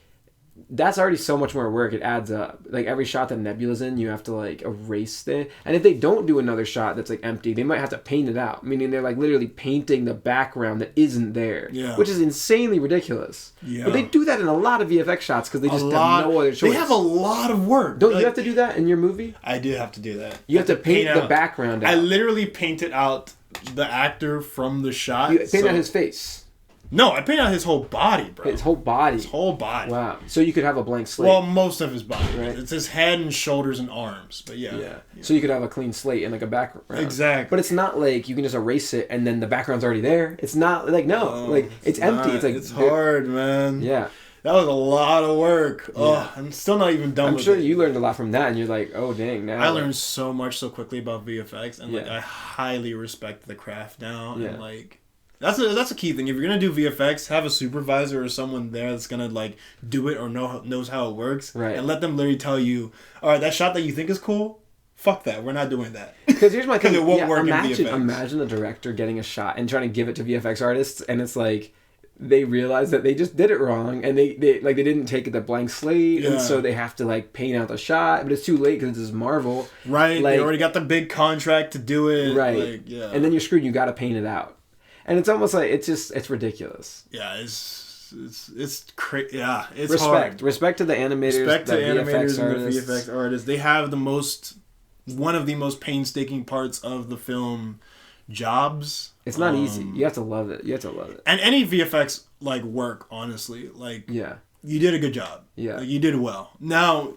That's already so much more work. It adds up. Like, every shot that Nebula's in, you have to, like, erase it. And if they don't do another shot that's, like, empty, they might have to paint it out. Meaning they're, like, literally painting the background that isn't there. Yeah. Which is insanely ridiculous. Yeah. But they do that in a lot of VFX shots because they just have no other choice. They have a lot of work. Don't you have to do that in your movie? I do have to do that. You have to paint the background out. I literally painted out the actor from the shot. You paint out his face. No, I painted out his whole body, bro. His whole body? His whole body. Wow. So you could have a blank slate. Well, most of his body. Right? It's his head and shoulders and arms, but yeah. So you could have a clean slate and, like, a background. Exactly. But it's not like you can just erase it and then the background's already there. It's not, like, it's empty. It's, like... It's hard, man. Yeah. That was a lot of work. Yeah. Oh, I'm still not even done with it. I'm sure you learned a lot from that, and you're like, oh, dang, now... I learned so much so quickly about VFX, and, like, I highly respect the craft now, and, like... That's a key thing. If you're gonna do VFX, have a supervisor or someone there that's gonna, like, do it or knows how it works, and let them literally tell you, all right, that shot that you think is cool, fuck that, we're not doing that. Because here's my thing. It won't work in VFX. Imagine a director getting a shot and trying to give it to VFX artists, and it's like they realize that they just did it wrong, and they didn't take the blank slate, and so they have to, like, paint out the shot, but it's too late because it's Marvel. Right. Like, they already got the big contract to do it. Right. Like, and then you're screwed. You got to paint it out. And it's almost like, it's ridiculous. Yeah, it's Yeah, it's respect. hard. Respect to the animators. Respect to animators and artists. the VFX artists. They have one of the most painstaking parts of the film jobs. It's not easy. You have to love it. And any VFX work, honestly, you did a good job. Yeah, you did well. Now,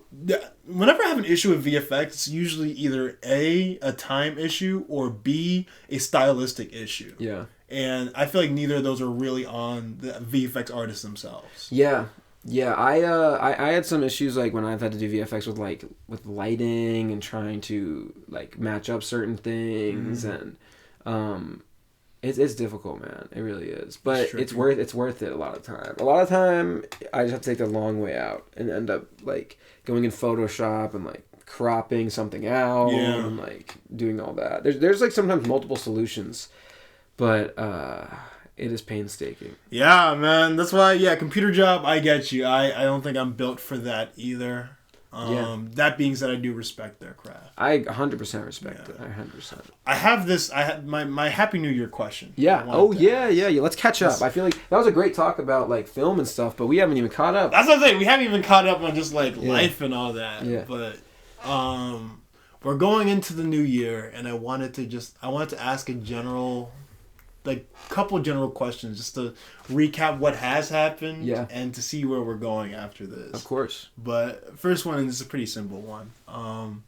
whenever I have an issue with VFX, it's usually either A, a time issue, or B, a stylistic issue. Yeah. And I feel like neither of those are really on the VFX artists themselves. Yeah. Yeah, I had some issues when I've had to do VFX with lighting and trying to match up certain things and it's difficult, man. It really is. But it's worth it a lot of time. A lot of time I just have to take the long way out and end up going in Photoshop and cropping something out and doing all that. There's sometimes multiple solutions. But it is painstaking. Yeah, man. That's why, computer job, I get you. I don't think I'm built for that either. That being said, I do respect their craft. I 100% respect it. 100%. I have my Happy New Year question. Yeah. Yeah. Let's catch up. I feel like that was a great talk about film and stuff, but we haven't even caught up. That's what I'm saying. We haven't even caught up on just life and all that. Yeah. But we're going into the new year, and I wanted to ask a general. Couple general questions just to recap what has happened and to see where we're going after this. Of course. But first one, and this is a pretty simple one.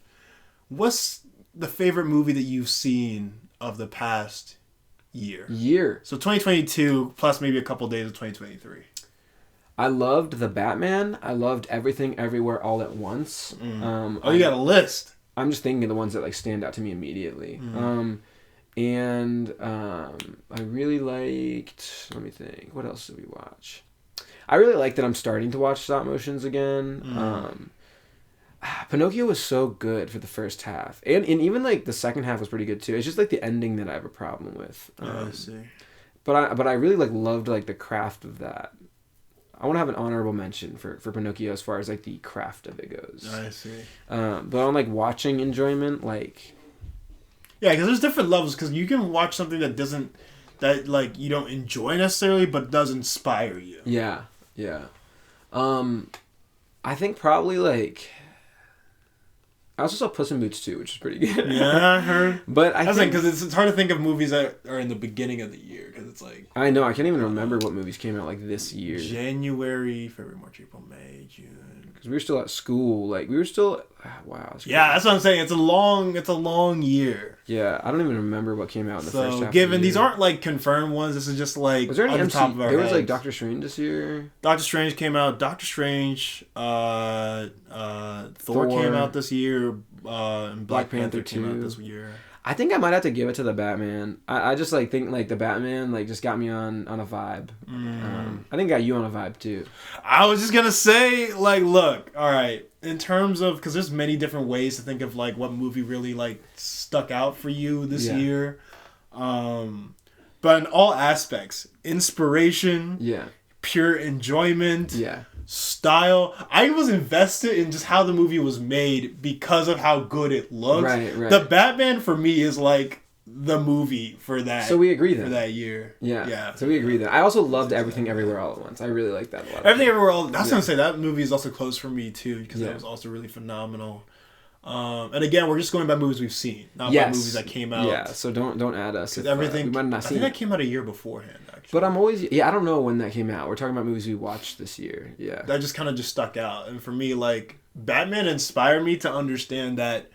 What's the favorite movie that you've seen of the past year? So 2022 plus maybe a couple days of 2023. I loved The Batman. I loved Everything Everywhere All at Once. You got a list. I'm just thinking of the ones that stand out to me immediately. And I really liked... Let me think. What else did we watch? I really like that I'm starting to watch stop motions again. Pinocchio was so good for the first half. And even the second half was pretty good too. It's just the ending that I have a problem with. I see. But I really loved the craft of that. I want to have an honorable mention for Pinocchio as far as the craft of it goes. I see. But on watching enjoyment, yeah, because there's different levels. Because you can watch something that you don't enjoy necessarily, but does inspire you. Yeah. I think probably I also saw Puss in Boots 2, which is pretty good. Yeah, I heard. But I think because it's hard to think of movies that are in the beginning of the year because it's I know, I can't even remember what movies came out this year. January, February, March, April, May, June. Because we were still at school, we were still. Wow. Yeah, that's what I'm saying. It's a long year. Yeah, I don't even remember what came out in the first half. So, given these aren't confirmed ones, this is just was there any on the top of our heads. There was Doctor Strange this year. Doctor Strange came out. Doctor Strange, Thor came out this year. And Black Panther came out this year. I think I might have to give it to the Batman. I just think the Batman just got me on a vibe. I think got you on a vibe too. I was just gonna say look, all right, in terms of because there's many different ways to think of what movie really stuck out for you this year, but in all aspects, inspiration, pure enjoyment, style. I was invested in just how the movie was made because of how good it looks. Right. The Batman for me is the movie for that. So we agree then. For that year. Yeah. So we agree then. I also loved Everything Everywhere All at Once. I really liked that a lot. Everything Everywhere All. I was gonna say that movie is also close for me too because that was also really phenomenal. And again, we're just going by movies we've seen, not by movies that came out. Yeah, so don't add us. If, everything, we might not I think that came out a year beforehand, actually. But I'm always, I don't know when that came out. We're talking about movies we watched this year. Yeah. That just kind of just stuck out. And for me, Batman inspired me to understand that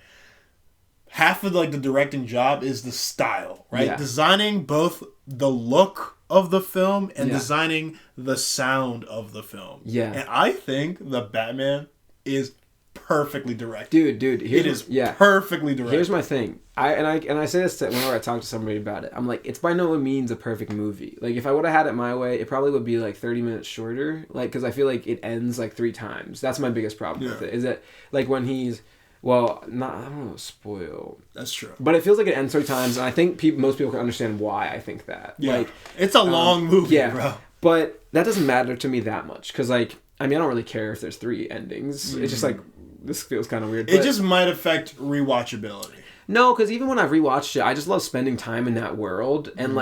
half of, the directing job is the style, right? Yeah. Designing both the look of the film and designing the sound of the film. Yeah. And I think the Batman is perfectly directed. Dude, it is perfectly directed. Here's my thing. I say this whenever I talk to somebody about it. I'm like, it's by no means a perfect movie. If I would have had it my way, it probably would be 30 minutes shorter. Because I feel like it ends 3 times. That's my biggest problem with it. Is that when he's I don't know, spoil. That's true. But it feels like it ends 3 times, and I think most people can understand why I think that. Yeah. It's a long movie, bro. But that doesn't matter to me that much because I don't really care if there's 3 endings. It's just this feels kind of weird. It just might affect rewatchability. No, because even when I've rewatched it, I just love spending time in that world. And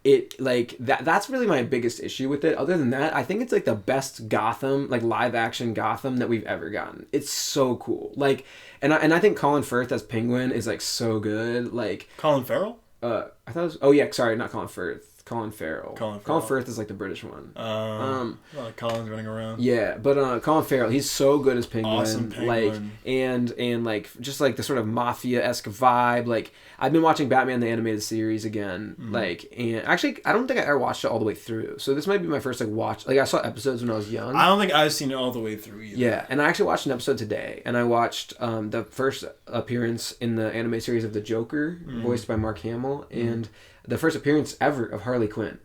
it like that's really my biggest issue with it. Other than that, I think it's like the best Gotham, like live action Gotham that we've ever gotten. It's so cool. Like, and I think Colin Firth as Penguin is like so good. Like Colin Farrell? I thought it was, oh yeah, sorry, not Colin Firth. Colin Farrell. Colin Firth is like the British one. Colin's running around. Yeah, but Colin Farrell, he's so good as Penguin. Awesome Penguin. Like, and like just like the sort of mafia-esque vibe. Like, I've been watching Batman the Animated Series again. Like, and actually, I don't think I ever watched it all the way through. So this might be my first like watch. Like, I saw episodes when I was young. I don't think I've seen it all the way through either. Yeah, and I actually watched an episode today, and I watched the first appearance in the animated series of the Joker, voiced by Mark Hamill, and the first appearance ever of Harley Quinn.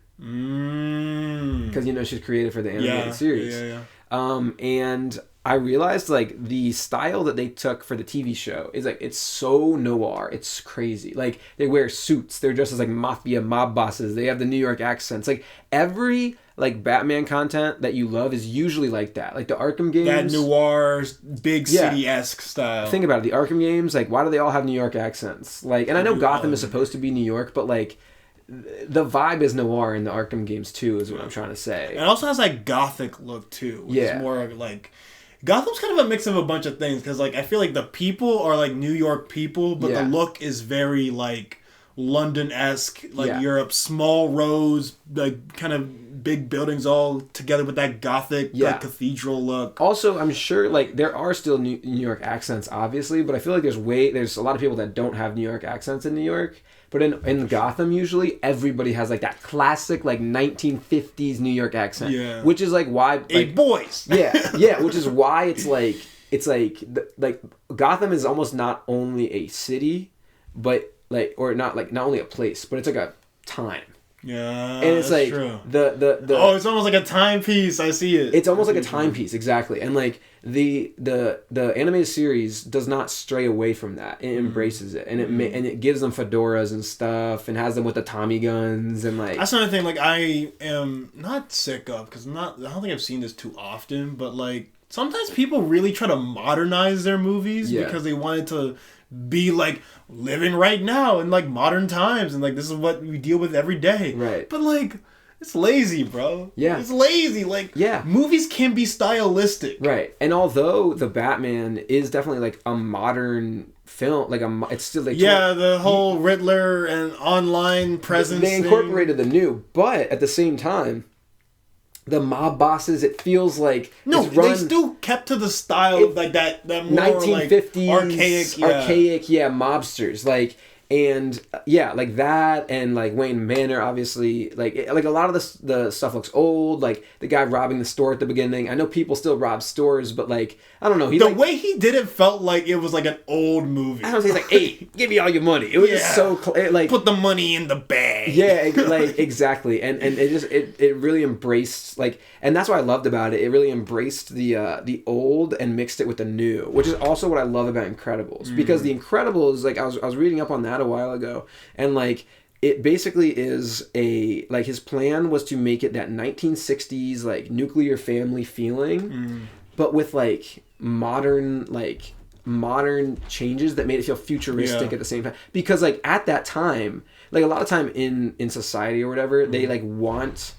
Because she's created for the animated series. And I realized like the style that they took for the TV show is like, it's so noir, it's crazy. Like, they wear suits, they're dressed as like mafia mob bosses, they have the New York accents. Like, every like Batman content that you love is usually like that. Like the Arkham games, that noir, big city-esque style. Think about it, the Arkham games, like, why do they all have New York accents? Like, and I know Gotham is supposed to be New York, but like the vibe is noir in the Arkham games too, is what I'm trying to say. It also has like gothic look too, which is more like Gotham's kind of a mix of a bunch of things, because like I feel like the people are like New York people, but the look is very like London-esque, like Europe, small rows, like kind of big buildings all together with that gothic like cathedral look. Also, I'm sure like there are still New York accents, obviously, but I feel like there's a lot of people that don't have New York accents in New York. But in Gotham, usually, everybody has, like, that classic, like, 1950s New York accent. Yeah. Which is, like, why... Like, hey, boys! Yeah, which is why it's like, Gotham is almost not only a city, but, like, or not only a place, but it's, like, a time. Yeah, and it's like true. The it's almost like a timepiece. I see it. It's almost like a timepiece, exactly. And like the animated series does not stray away from that. It embraces it, and it gives them fedoras and stuff, and has them with the Tommy guns and like. That's another thing. Like, I am not sick of, because I don't think I've seen this too often, but like sometimes people really try to modernize their movies because they wanted to be like living right now in like modern times, and like this is what we deal with every day. Right. But like, it's lazy, bro. Yeah. It's lazy. Like, movies can be stylistic. Right. And although the Batman is definitely like a modern film, like it's still like the whole Riddler and online presence. They incorporated the new, but at the same time, the mob bosses, it feels like they still kept to the style of like that more 1950s like archaic mobsters, like, and like that, and like Wayne Manor, obviously, like a lot of the stuff looks old, like the guy robbing the store at the beginning. I know people still rob stores, but like, I don't know, the way he did it felt like it was like an old movie. I don't think he's like, hey, give me all your money. It was just so like, put the money in the bag. Yeah, like exactly, and it really embraced, like, and that's what I loved about it. It really embraced the old and mixed it with the new, which is also what I love about Incredibles, because the Incredibles, like I was reading up on that a while ago, and like it basically is like his plan was to make it that 1960s like nuclear family feeling, but with like modern changes that made it feel futuristic at the same time, because like at that time, like a lot of time in society or whatever, they like want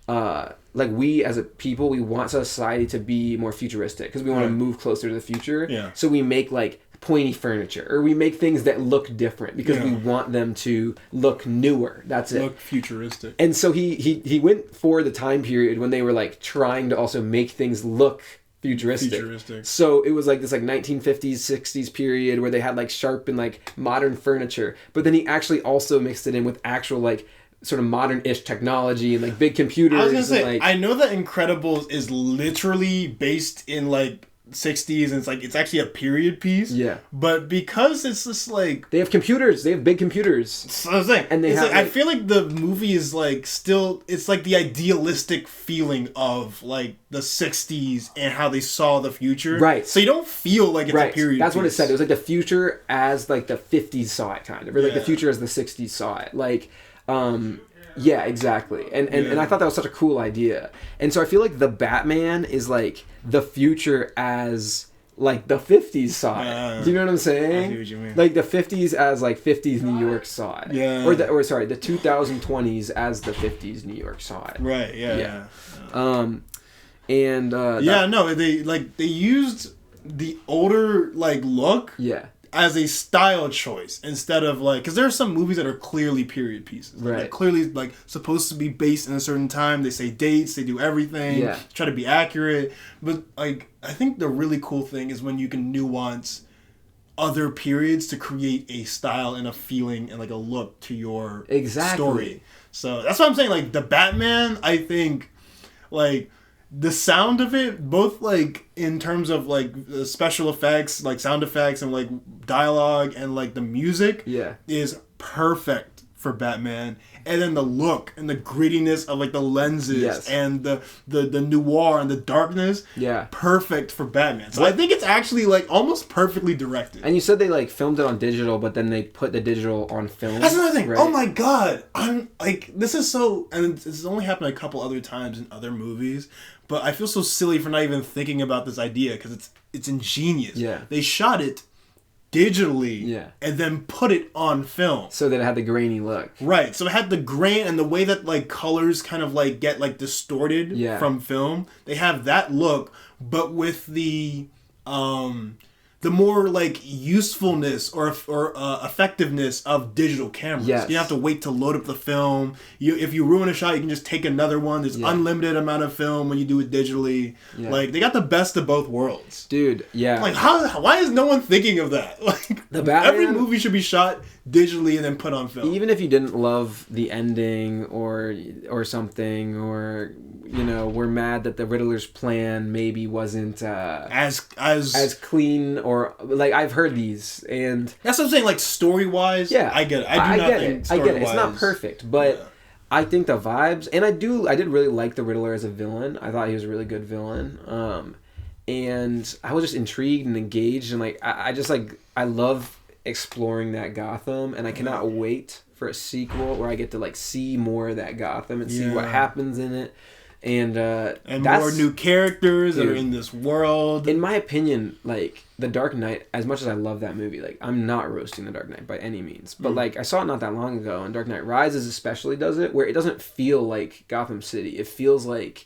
like we as a people, we want society to be more futuristic because we want to move closer to the future. So we make like pointy furniture, or we make things that look different because we want them to look newer. That's it. Look futuristic. And so he went for the time period when they were like trying to also make things look futuristic. So it was like this like 1950s 60s period where they had like sharp and like modern furniture, but then he actually also mixed it in with actual like sort of modern-ish technology and like big computers. I was gonna say, like, I know that Incredibles is literally based in like 60s, and it's actually a period piece. Yeah. But because it's just like they have computers, they have big computers. So I was saying, and they have. Like, I feel like the movie is like still, it's like the idealistic feeling of like the 60s and how they saw the future. Right. So you don't feel like it's a period. That's piece. what it said. It was like the future as like the 50s saw it, kind of, or like the future as the 60s saw it, like. Yeah, exactly. And I thought that was such a cool idea. And so I feel like the Batman is like the future as like the 50s saw it. Do you know what I'm saying? I see what you mean. Like the 50s as like 50s New York saw it. Yeah. Or the 2020s as the 50s New York saw it. Right. Yeah. They used the older like look. Yeah. As a style choice instead of like, because there are some movies that are clearly period pieces, right? Like, clearly like supposed to be based in a certain time. They say dates, they do everything, try to be accurate. But like, I think the really cool thing is when you can nuance other periods to create a style and a feeling and like a look to your story. So that's what I'm saying. Like the Batman, I think, like. The sound of it, both like in terms of like special effects, like sound effects and like dialogue and like the music, is perfect for Batman. And then the look and the grittiness of like the lenses and the noir and the darkness, perfect for Batman. So I think it's actually like almost perfectly directed. And you said they like filmed it on digital, but then they put the digital on film. That's another thing. Right? Oh my god, I'm like, this is so, and this has only happened a couple other times in other movies. But I feel so silly for not even thinking about this idea because it's ingenious. Yeah. They shot it digitally and then put it on film. So that it had the grainy look. Right. So it had the grain and the way that like colors kind of like get like distorted from film. They have that look, but with the more like usefulness or effectiveness of digital cameras. You don't have to wait to load up the film. If you ruin a shot, you can just take another one. There's unlimited amount of film when you do it digitally. Like they got the best of both worlds, dude. Yeah. Like why is no one thinking of that? Like the Batman, every movie should be shot digitally and then put on film. Even if you didn't love the ending or something, or you know, we're mad that the Riddler's plan maybe wasn't as clean, or like I've heard these, and that's what I'm saying. Like story wise, I get it. I get it. It's not perfect, but I think the vibes, and I did really like the Riddler as a villain. I thought he was a really good villain, and I was just intrigued and engaged, and like I love exploring that Gotham, and I cannot wait for a sequel where I get to like see more of that Gotham and see what happens in it. And more new characters that are in this world. In my opinion, like The Dark Knight, as much as I love that movie, like I'm not roasting The Dark Knight by any means, but like I saw it not that long ago, and Dark Knight Rises especially does it, where it doesn't feel like Gotham City. It feels like,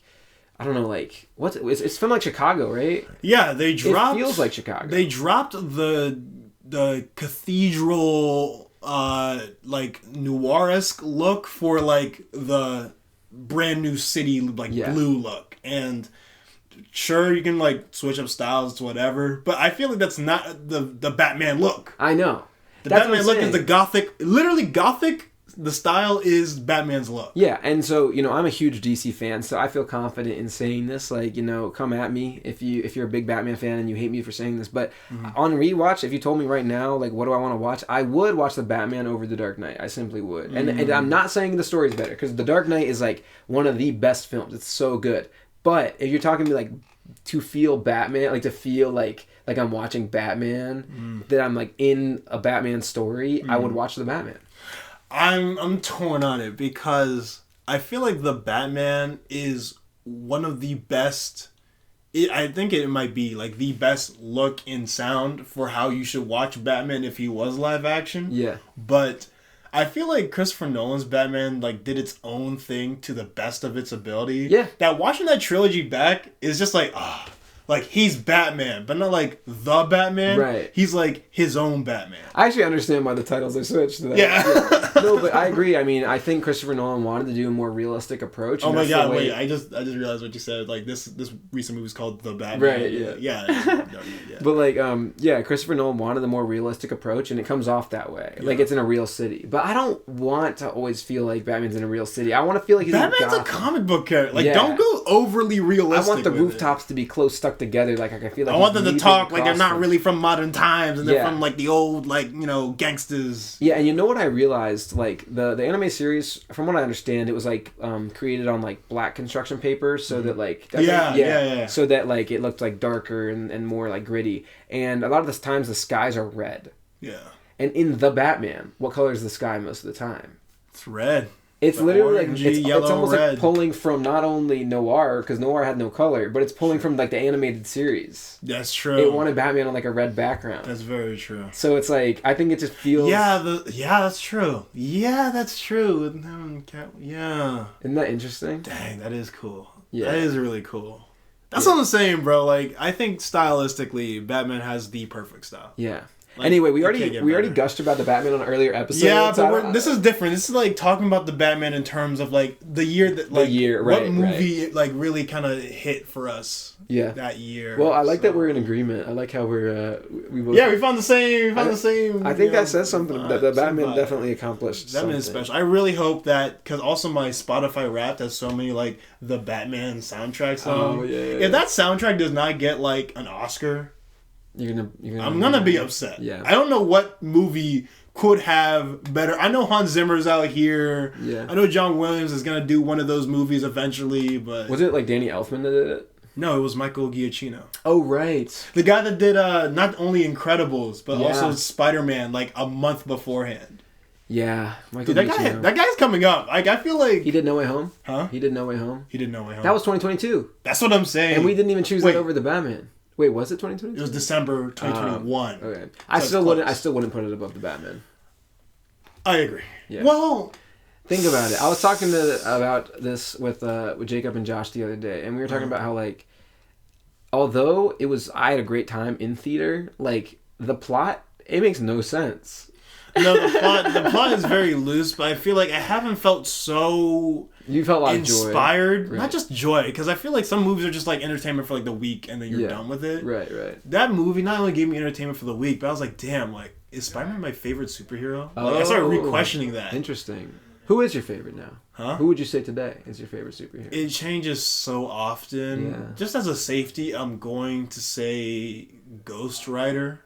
I don't know, like it's filmed like Chicago, right? Yeah, it feels like Chicago. They dropped the cathedral like noir-esque look for like the brand new city like blue look, and sure you can like switch up styles to whatever, but I feel like that's not the Batman look. I know that's Batman look is the gothic, literally gothic. The style is Batman's look. Yeah, and so, you know, I'm a huge DC fan, so I feel confident in saying this. Like, you know, come at me if you're a big Batman fan and you hate me for saying this. But on rewatch, if you told me right now, like, what do I want to watch? I would watch The Batman over The Dark Knight. I simply would. And I'm not saying the story's better, because The Dark Knight is, like, one of the best films. It's so good. But if you're talking to me, like, to feel Batman, like, to feel like I'm watching Batman, that I'm, like, in a Batman story, I would watch The Batman. I'm torn on it because I feel like the Batman is one of the best. I think it might be like the best look in sound for how you should watch Batman if he was live action. Yeah. But I feel like Christopher Nolan's Batman like did its own thing to the best of its ability. Yeah. That watching that trilogy back is just like like he's Batman, but not like the Batman. Right. He's like his own Batman. I actually understand why the titles are switched to that. Yeah. No, but I agree. I mean, I think Christopher Nolan wanted to do a more realistic approach. Oh my god! Wait, I just realized what you said. Like this recent movie is called The Batman. Right. Yeah. Yeah. But like, Christopher Nolan wanted a more realistic approach, and it comes off that way. Yeah. Like it's in a real city. But I don't want to always feel like Batman's in a real city. I want to feel like he's Batman's a comic book character. Like, don't go overly realistic. I want the rooftops to be close stuck together. Like I feel like I want them to talk like they're not really from modern times, and they're from like the old gangsters. Yeah, and you know what I realized? Like the anime series, from what I understand, it was like created on like black construction paper, so that like so that like it looked like darker and more like gritty. And a lot of the times the skies are red. Yeah. And in The Batman, what color is the sky most of the time? It's red. It's literally orangey, like yellow, it's almost red. like pulling from not only Noir, because Noir had no color, but it's pulling from like the animated series. That's true. It wanted Batman on like a red background. That's very true. So it's like I think it just feels. Yeah, that's true. Yeah, that's true. Yeah. Isn't that interesting? Dang, that is cool. Yeah, that is really cool. That's what I'm saying, bro. Like, I think stylistically, Batman has the perfect style. Yeah. Like, anyway, we already gushed about the Batman on an earlier episode. Yeah, but this is different. This is like talking about the Batman in terms of like the year that like what movie like really kind of hit for us. Yeah. That year. Well, I like that we're in agreement. I like how we're we both. Yeah, we found the same. I think that says something. That the Batman definitely accomplished. Batman is special. I really hope that because also my Spotify Wrapped has so many like the Batman soundtrack songs. Oh yeah. If that soundtrack does not get like an Oscar. I'm gonna be upset. Yeah. I don't know what movie could have better. I know Hans Zimmer's out here. Yeah. I know John Williams is gonna do one of those movies eventually, but was it like Danny Elfman that did it? No, it was Michael Giacchino. Oh right. The guy that did not only Incredibles but also Spider-Man like a month beforehand. Yeah, Michael Giacchino. That guy's coming up. Like I feel like he did No Way Home. Huh? He did No Way Home. He did No Way Home. That was 2022. That's what I'm saying. And we didn't even choose that over the Batman. Wait, was it 2022? It was December 2021. Okay. I still wouldn't put it above the Batman. I agree. Yeah. Well, think about it. I was talking about this with Jacob and Josh the other day, and we were talking about how like, although I had a great time in theater, like the plot, it makes no sense. No, the plot is very loose, but I feel like I haven't felt so. You felt a lot inspired, of joy. Not just joy, because I feel like some movies are just like entertainment for like the week, and then you're done with it. Right. That movie not only gave me entertainment for the week, but I was like, damn, like is Spider-Man my favorite superhero? Like, I started re-questioning that. Interesting. Who is your favorite now? Huh? Who would you say today is your favorite superhero? It changes so often. Yeah. Just as a safety, I'm going to say Ghost Rider.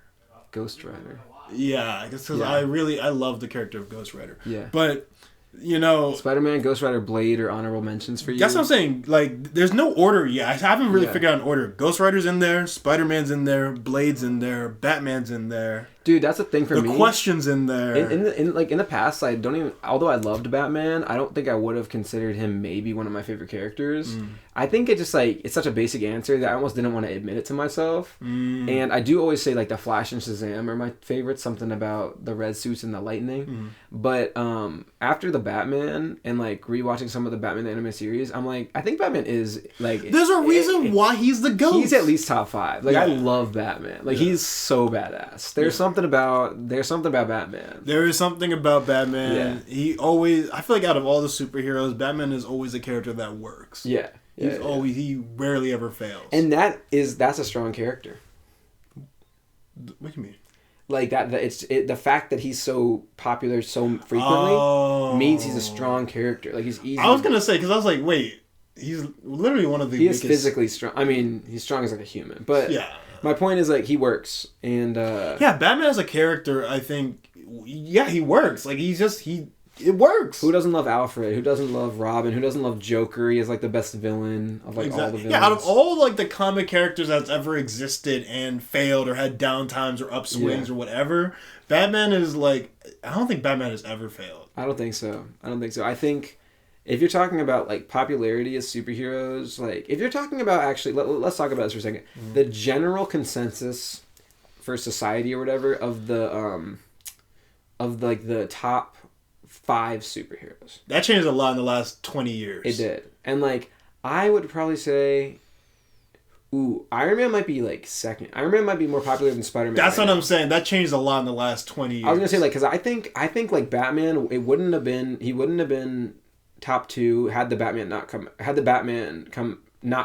Ghost Rider. Yeah, I guess because I love the character of Ghost Rider. Yeah. But, you know... Spider-Man, Ghost Rider, Blade, or honorable mentions for you? That's what I'm saying. Like, there's no order yet. I haven't really figured out an order. Ghost Rider's in there, Spider-Man's in there, Blade's in there, Batman's in there. Dude, that's the thing for me. The question's in there. In the past, I don't even... Although I loved Batman, I don't think I would have considered him maybe one of my favorite characters. I think it just, like... It's such a basic answer that I almost didn't want to admit it to myself. And I do always say, like, the Flash and Shazam are my favorites. Something about the red suits and the lightning. But after the Batman and, like, rewatching some of the Batman the Anime series, I'm like... I think Batman is, like... There's a reason why he's the GOAT. He's at least top 5. Like, I love Batman. Like, he's so badass. There's something about Batman. There is something about Batman. Yeah. I feel like out of all the superheroes, Batman is always a character that works. Yeah. He rarely ever fails. And that's a strong character. What do you mean? Like the fact that he's so popular so frequently means he's a strong character. Like he's easy. I was gonna say because I was like, wait, he's literally one of the. He is physically strong. I mean, he's strong as like a human, but my point is like he works and. Batman as a character, I think, he works. Like it works. Who doesn't love Alfred? Who doesn't love Robin? Who doesn't love Joker? He is like the best villain of like all the villains. Yeah, out of all like the comic characters that's ever existed and failed or had downtimes or upswings or whatever, Batman is like I don't think Batman has ever failed. I don't think so. I think if you're talking about like popularity as superheroes, like if you're talking about actually let's talk about this for a second. The general consensus for society or whatever of the the top 5 superheroes. That changed a lot in the last 20 years. It did. And like I would probably say Iron Man might be like second. Iron Man might be more popular than Spider-Man. That's what I'm saying. That changed a lot in the last 20 years. I was going to say like cuz I think like Batman he wouldn't have been top 2 had the Batman not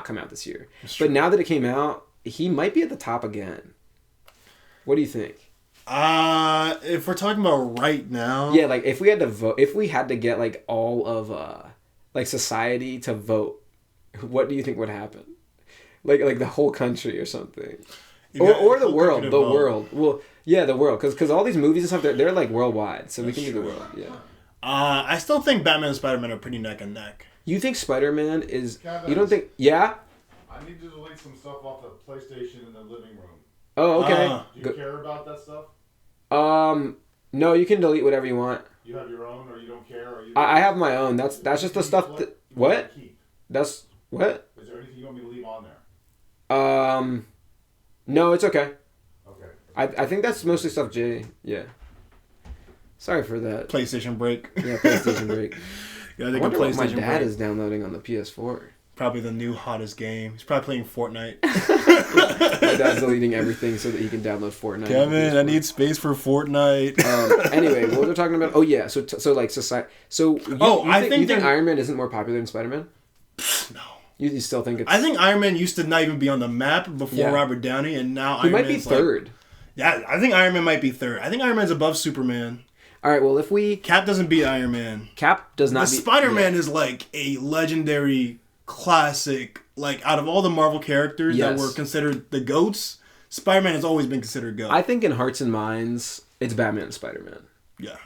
come out this year. But now that it came out, he might be at the top again. What do you think? If we're talking about right now, yeah, like if we had to vote, if we had to get like all of like society to vote, what do you think would happen? Like the whole country or something, or the world, Well, yeah, the world, because all these movies and stuff they're like worldwide, so we can do the world. Yeah. I still think Batman and Spider-Man are pretty neck and neck. You think Spider-Man is? You don't think? Yeah. I need to delete some stuff off the PlayStation in the living room. Oh, okay. Do you care about that stuff? No, you can delete whatever you want. You have your own, or you don't care, or you. I have my own. That's just the stuff that. What? That's what? Is there anything you want me to leave on there? No, it's okay. Okay. I think that's mostly stuff Jay. Yeah. Sorry for that. PlayStation break. Yeah, PlayStation break. I wonder what my dad is downloading on the PS4. Probably the new hottest game. He's probably playing Fortnite. My dad's deleting everything so that he can download Fortnite. Kevin, I need space for Fortnite. Anyway, what was I talking about? Oh yeah, so like society. So you think Iron Man isn't more popular than Spider-Man? No. You still think it's? I think Iron Man used to not even be on the map before Robert Downey, and now he might be third. Yeah, I think Iron Man might be third. I think Iron Man's above Superman. All right, well, if we... Cap doesn't beat Iron Man. Cap does not beat... Spider-Man is like a legendary classic. Like, out of all the Marvel characters that were considered the GOATs, Spider-Man has always been considered GOAT. I think in hearts and minds, it's Batman and Spider-Man. Yeah.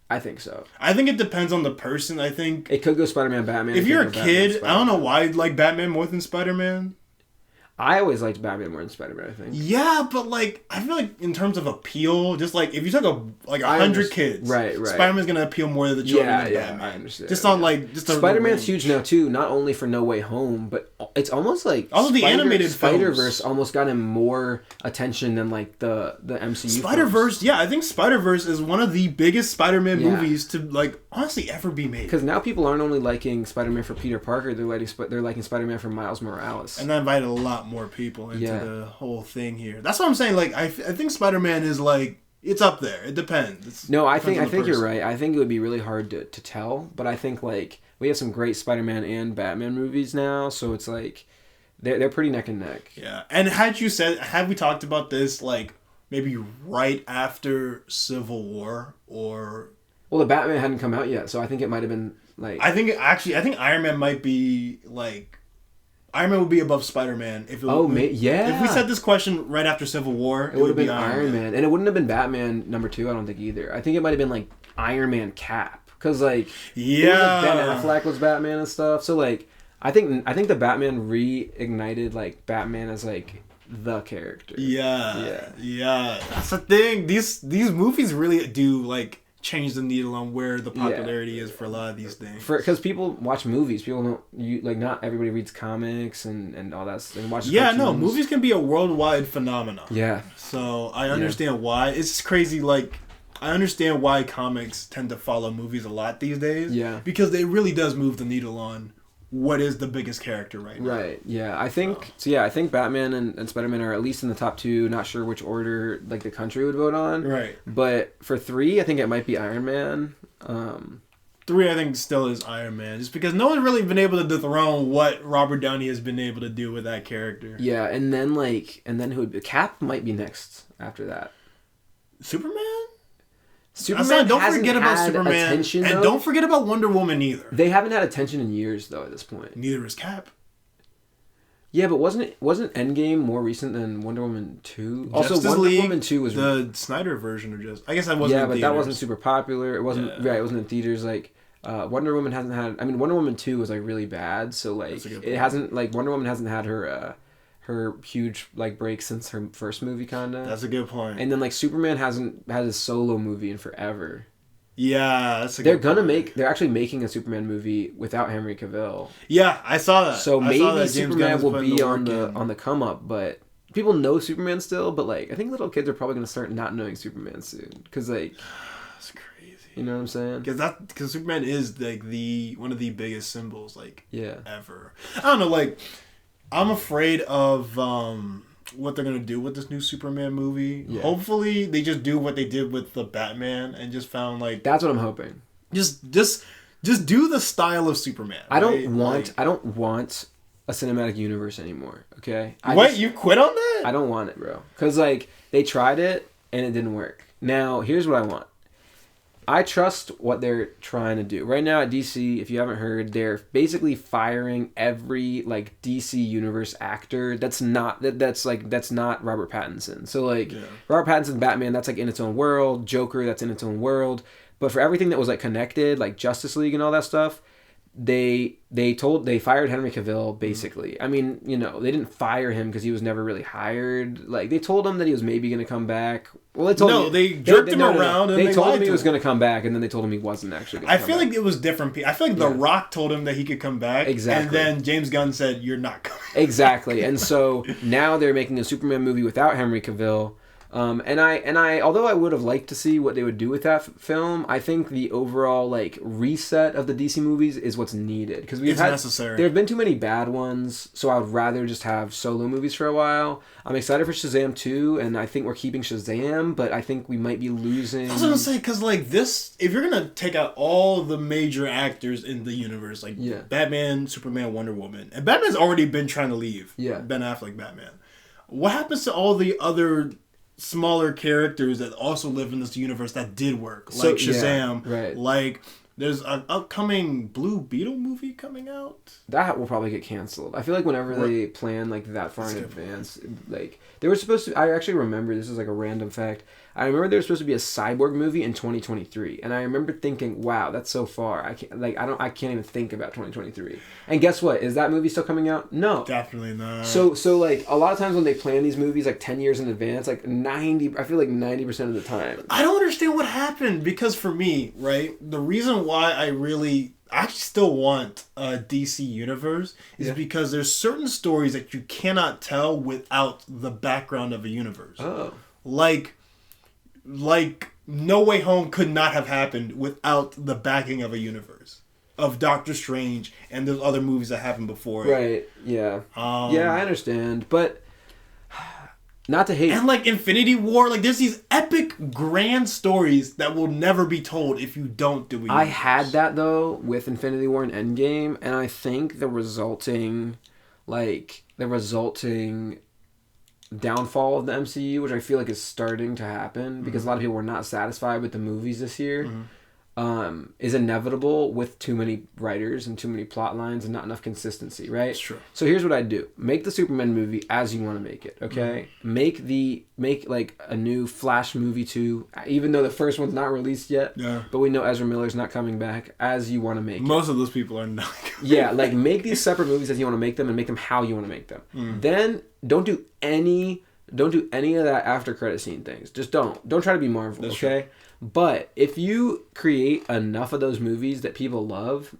I think so. I think it depends on the person. I think... It could go Spider-Man, Batman. If you're a kid, I don't know why you'd like Batman more than Spider-Man. I always liked Batman more than Spider-Man, I think. Yeah, but like I feel like in terms of appeal, just like if you took 100 kids, right, Spider-Man's gonna appeal more to the children than Batman. I understand. Just on like just Spider-Man's huge now too, not only for No Way Home, but it's almost like also the animated Spider-Verse almost got him more attention than like the MCU. Spider-Verse, yeah, I think Spider-Verse is one of the biggest Spider-Man movies to like honestly ever be made. Because now people aren't only liking Spider-Man for Peter Parker, they're liking Spider-Man for Miles Morales, and that invited a lot more people into the whole thing here. That's what I'm saying. Like I think Spider-Man is like it's up there. It depends. I think you're right. I think it would be really hard to tell, but I think like we have some great Spider-Man and Batman movies now, so it's like they're pretty neck and neck. Yeah, and had we talked about this like maybe right after Civil War or well, the Batman hadn't come out yet, so I think it might have been like I think Iron Man might be like. Iron Man would be above Spider-Man if it if we said this question right after Civil War, it would have been Iron Man. And it wouldn't have been Batman number 2, I don't think either. I think it might have been like Iron Man Cap because like it was like Ben Affleck was Batman and stuff. So like I think the Batman reignited like Batman as like the character. Yeah. That's the thing. These movies really do like change the needle on where the popularity is for a lot of these things. Because people watch movies, people don't not everybody reads comics and all that and watches cartoons. No, movies can be a worldwide phenomenon. Yeah. So I understand why. It's just crazy. Like I understand why comics tend to follow movies a lot these days. Yeah. Because it really does move the needle on what is the biggest character right now. Right, yeah. I think I think Batman and Spider-Man are at least in the top 2. Not sure which order like the country would vote on. Right. But for 3, I think it might be Iron Man. 3, I think, still is Iron Man. Just because no one's really been able to dethrone what Robert Downey has been able to do with that character. Yeah, and then who would be... Cap might be next after that. Superman don't forget about Superman, attention, and don't forget about Wonder Woman either. They haven't had attention in years, though. At this point, neither is Cap. Yeah, but wasn't Endgame more recent than Wonder Woman 2? Also, Wonder Woman 2 was the Snyder version of just. I guess that wasn't. Yeah, but that wasn't super popular. It wasn't. Yeah. Right, it wasn't in theaters. Like Wonder Woman hasn't had. I mean, Wonder Woman 2 was like really bad. So like it hasn't like Wonder Woman hasn't had her huge like break since her first movie, kinda. That's a good point. And then like Superman hasn't had a solo movie in forever. Yeah, that's a good point. They're actually making a Superman movie without Henry Cavill. Yeah, I saw that. So maybe Superman will be on the come up, but people know Superman still, but like I think little kids are probably gonna start not knowing Superman soon because like that's crazy. You know what I'm saying? Because Superman is like one of the biggest symbols like ever. I don't know, like I'm afraid of what they're gonna do with this new Superman movie. Yeah. Hopefully they just do what they did with the Batman and just found like that's what I'm hoping. Just do the style of Superman. I don't want a cinematic universe anymore. Okay. You quit on that? I don't want it, bro. Because like they tried it and it didn't work. Now here's what I want. I trust what they're trying to do. Right now at DC, if you haven't heard, they're basically firing every like DC universe actor that's not Robert Pattinson. So like Robert Pattinson Batman, that's like in its own world. Joker, that's in its own world. But for everything that was like connected, like Justice League and all that stuff, they fired Henry Cavill basically. I mean, you know, they didn't fire him because he was never really hired. Like they told him that he was maybe going to come back. Well, they jerked him around. And they told him he was going to come back, and then they told him he wasn't actually going to come back. I feel like it was different. I feel like The Rock told him that he could come back. Exactly. And then James Gunn said, "You're not coming." Exactly. And so now they're making a Superman movie without Henry Cavill. And I, although I would have liked to see what they would do with that film, I think the overall like reset of the DC movies is what's needed because it's necessary. There have been too many bad ones, so I would rather just have solo movies for a while. I'm excited for Shazam 2, and I think we're keeping Shazam, but I think we might be losing. I was gonna say because like this, if you're gonna take out all the major actors in the universe, like Batman, Superman, Wonder Woman, and Batman's already been trying to leave. Yeah, Ben Affleck, Batman. What happens to all the other smaller characters that also live in this universe that did work, like Shazam, right? Like there's an upcoming Blue Beetle movie coming out that will probably get canceled. I feel like whenever they plan like that far in advance, like they were supposed to. I actually remember, this is like a random fact, I remember there was supposed to be a Cyborg movie in 2023, and I remember thinking, "Wow, that's so far. I can't even think about 2023." And guess what? Is that movie still coming out? No, definitely not. So like a lot of times when they plan these movies like 10 years in advance, like 90% of the time. I don't understand what happened because for me, right, the reason why I actually still want a DC universe is because there's certain stories that you cannot tell without the background of a universe. Oh, like No Way Home could not have happened without the backing of a universe of Doctor Strange and those other movies that happened before. Right. Yeah. Yeah, I understand, but not to hate. And like Infinity War, like there's these epic, grand stories that will never be told if you don't do it. I had that though with Infinity War and Endgame, and I think the resulting downfall of the MCU, which I feel like is starting to happen because a lot of people were not satisfied with the movies this year, is inevitable with too many writers and too many plot lines and not enough consistency, right? It's true. So here's what I'd do. Make the Superman movie as you want to make it, okay? Make like a new Flash movie too, even though the first one's not released yet, but we know Ezra Miller's not coming back, as you want to make it. Most of those people are not coming back. Like make these separate movies as you want to make them and make them how you want to make them. Then don't do any of that after credit scene things. Just don't try to be Marvel. That's okay true. But if you create enough of those movies that people love,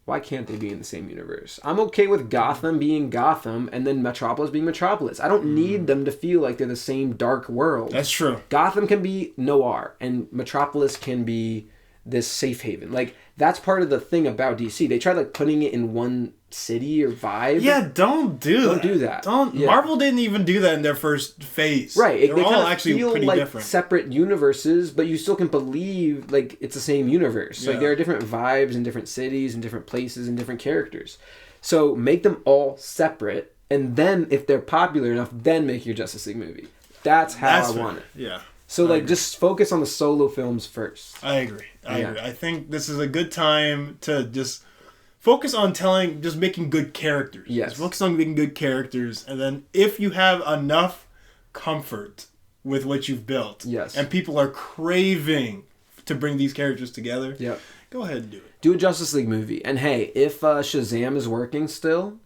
why can't they be in the same universe? I'm okay with Gotham being Gotham and then Metropolis being Metropolis. I don't need them to feel like they're the same dark world. That's true. Gotham can be noir and Metropolis can be this safe haven. Like that's part of the thing about DC. They tried like putting it in one city or vibe. Yeah, don't do that. Marvel didn't even do that in their first phase. Right. They're all actually pretty like different. Separate universes, but you still can believe like it's the same universe. Yeah. Like there are different vibes in different cities and different places and different characters. So make them all separate, and then if they're popular enough, then make your Justice League movie. That's how I want it. Yeah. So like just focus on the solo films first. I agree. I agree. I think this is a good time to just focus on making good characters. Yes. Just focus on making good characters, and then if you have enough comfort with what you've built, and people are craving to bring these characters together, go ahead and do it. Do a Justice League movie. And hey, if Shazam is working still,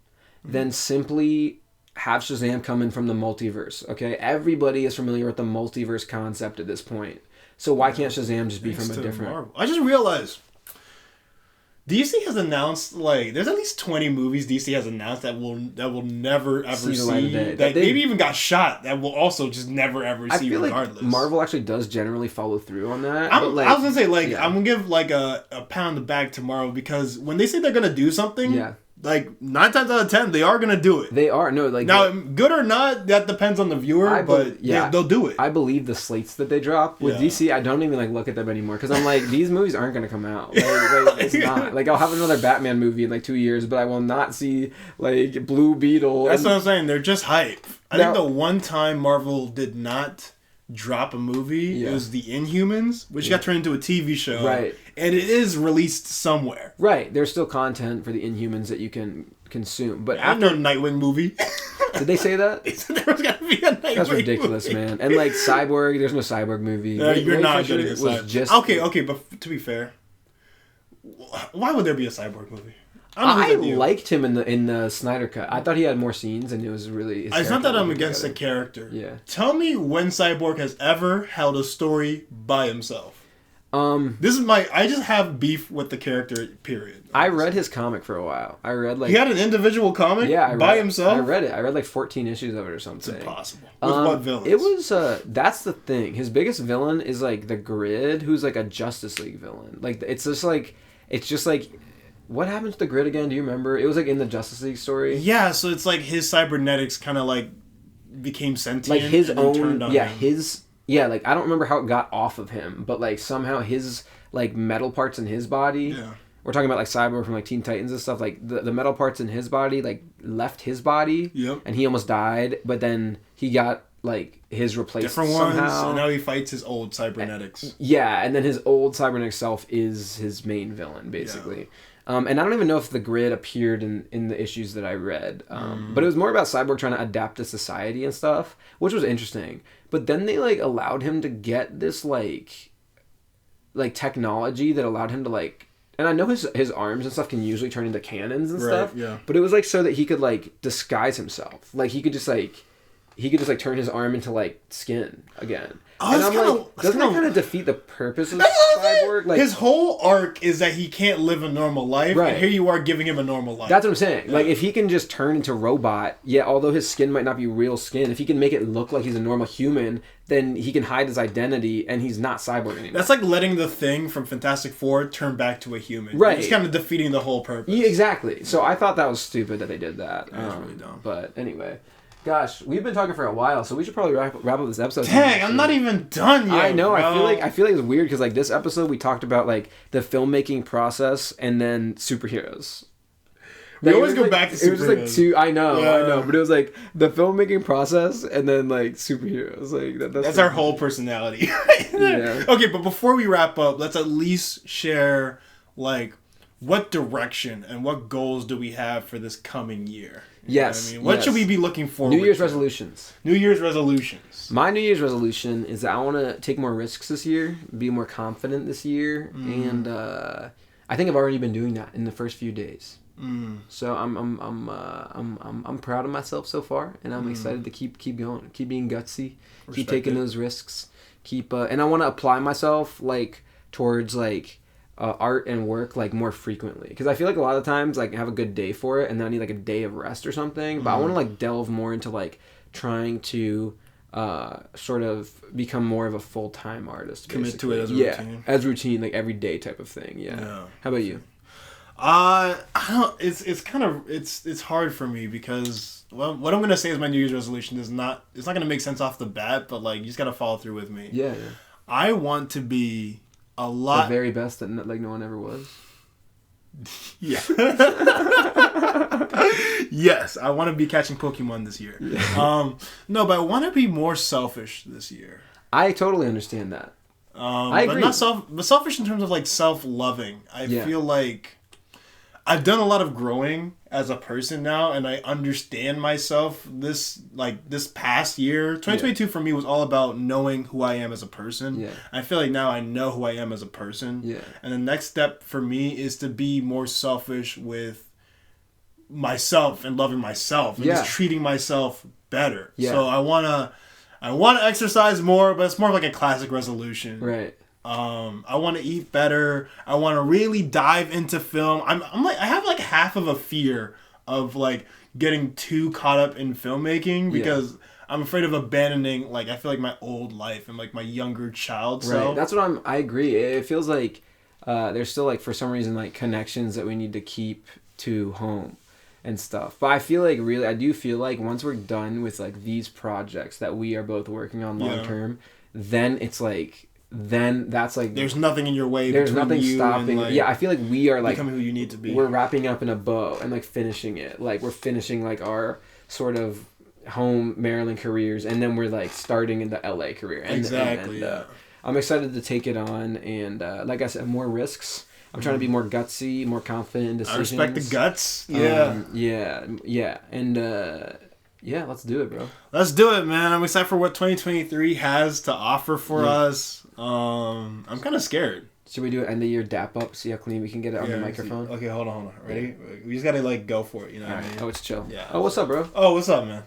then simply have Shazam come in from the multiverse, okay? Everybody is familiar with the multiverse concept at this point. So why can't Shazam just be from a different... Marvel. I just realized DC has announced, like, there's at least 20 movies DC has announced that will never ever see. That maybe even got shot that will also just never ever see regardless. Like Marvel actually does generally follow through on that. I was going to say, like, I'm going to give, like, a pound in the bag tomorrow because when they say they're going to do something... Like 9 times out of 10, they are gonna do it. They are now good or not. That depends on the viewer, but they'll do it. I believe the slates that they drop with DC. I don't even like look at them anymore because I'm like these movies aren't gonna come out. It's not like I'll have another Batman movie in like 2 years, but I will not see like Blue Beetle. That's what I'm saying. They're just hype. I think the one time Marvel did not drop a movie, it was the Inhumans, which got turned into a TV show, right? And it is released somewhere, right? There's still content for the Inhumans that you can consume, but after a Nightwing movie, did they say that? They said there was gonna be a Nightwing. That's ridiculous, movie. Man. And like Cyborg, there's no Cyborg movie. You're not getting a Cyborg. Okay, but to be fair, why would there be a Cyborg movie? I liked him in the Snyder Cut. I thought he had more scenes, and it was really. It's not that I'm against the character. Yeah. Tell me when Cyborg has ever held a story by himself. This is I just have beef with the character. Period. I read his comic for a while. I read he had an individual comic. Yeah, by himself. I read it. I read like 14 issues of it or something. It's impossible. With what villains? It was. That's the thing. His biggest villain is like the Grid, who's like a Justice League villain. Like it's just like. What happened to the Grid again? Do you remember? It was like in the Justice League story. Yeah, so it's like his cybernetics kind of like became sentient. Like his own. Yeah, like I don't remember how it got off of him, but like somehow his like metal parts in his body. Yeah. We're talking about like Cyborg from like Teen Titans and stuff. Like the metal parts in his body like left his body. Yep. And he almost died, but then he got like his replaced different somehow. Ones, and now he fights his old cybernetics. Yeah, and then his old cybernetic self is his main villain basically. Yeah. And I don't even know if the Grid appeared in the issues that I read. But it was more about Cyborg trying to adapt to society and stuff, which was interesting. But then they like allowed him to get this like technology that allowed him to like, and I know his arms and stuff can usually turn into cannons and stuff. Yeah. But it was like so that he could like disguise himself. Like he could just turn his arm into like skin again. Oh, and I'm like, doesn't that kind of defeat the purpose of Cyborg? Like his whole arc is that he can't live a normal life, right. And here you are giving him a normal life. That's what I'm saying. Yeah. Like if he can just turn into robot, although his skin might not be real skin, if he can make it look like he's a normal human, then he can hide his identity and he's not Cyborg anymore. That's like letting the Thing from Fantastic Four turn back to a human. Right. It's kind of defeating the whole purpose. Yeah, exactly. So I thought that was stupid that they did that. That's really dumb. But anyway. Gosh, we've been talking for a while, so we should probably wrap up this episode. Dang, I'm not even done yet. I know. Bro. I feel like it's weird because like this episode we talked about like the filmmaking process and then superheroes. We always go back to superheroes. It was just like two. I know, but it was like the filmmaking process and then like superheroes. Like that's our whole personality. Yeah. Okay, but before we wrap up, let's at least share like what direction and what goals do we have for this coming year. Yes. What should we be looking forward to? New Year's resolutions. New Year's resolutions. My New Year's resolution is that I want to take more risks this year, be more confident this year, and I think I've already been doing that in the first few days. So I'm proud of myself so far, and I'm excited to keep going, keep being gutsy, keep taking those risks, and I want to apply myself like towards like. Art and work like more frequently because I feel like a lot of times like I have a good day for it and then I need like a day of rest or something but I want to like delve more into like trying to sort of become more of a full-time artist basically. Commit to it as a routine. As routine like everyday type of thing. How about you? I don't. It's hard for me because what I'm gonna say is my New Year's resolution is not. It's not gonna make sense off the bat, but like you just gotta follow through with me. Yeah. I want to be a lot. The very best that like no one ever was. Yeah. Yes, I want to be catching Pokemon this year. Yeah. No, but I want to be more selfish this year. I totally understand that. I agree. But selfish in terms of like self-loving. I feel like I've done a lot of growing as a person now, and I understand myself. This past year, 2022 for me was all about knowing who I am as a person. Yeah. I feel like now I know who I am as a person. Yeah. And the next step for me is to be more selfish with myself and loving myself and just treating myself better. Yeah. So I wanna exercise more, but it's more like a classic resolution. Right. I want to eat better. I want to really dive into film. I'm like I have like half of a fear of like getting too caught up in filmmaking because I'm afraid of abandoning like I feel like my old life and like my younger child self. Right. That's what I agree. It feels like there's still like for some reason like connections that we need to keep to home and stuff. But I feel like I do feel like once we're done with like these projects that we are both working on long term, then it's like that's like there's nothing in your way. There's nothing stopping. And, like, I feel like we are like becoming who you need to be. We're wrapping up in a bow and like finishing it. Like we're finishing like our sort of home Maryland careers, and then we're like starting in the LA career. Exactly. I'm excited to take it on, and like I said, more risks. I'm trying to be more gutsy, more confident in decisions. I respect the guts. And let's do it, bro. Let's do it, man. I'm excited for what 2023 has to offer for us. I'm kind of scared. Should we do an end of year dap up? See how clean we can get it on the microphone. Okay, hold on. Ready? We just gotta like go for it. You know what I mean? Oh, it's chill. Yeah. Oh, what's up, bro? Oh, what's up, man?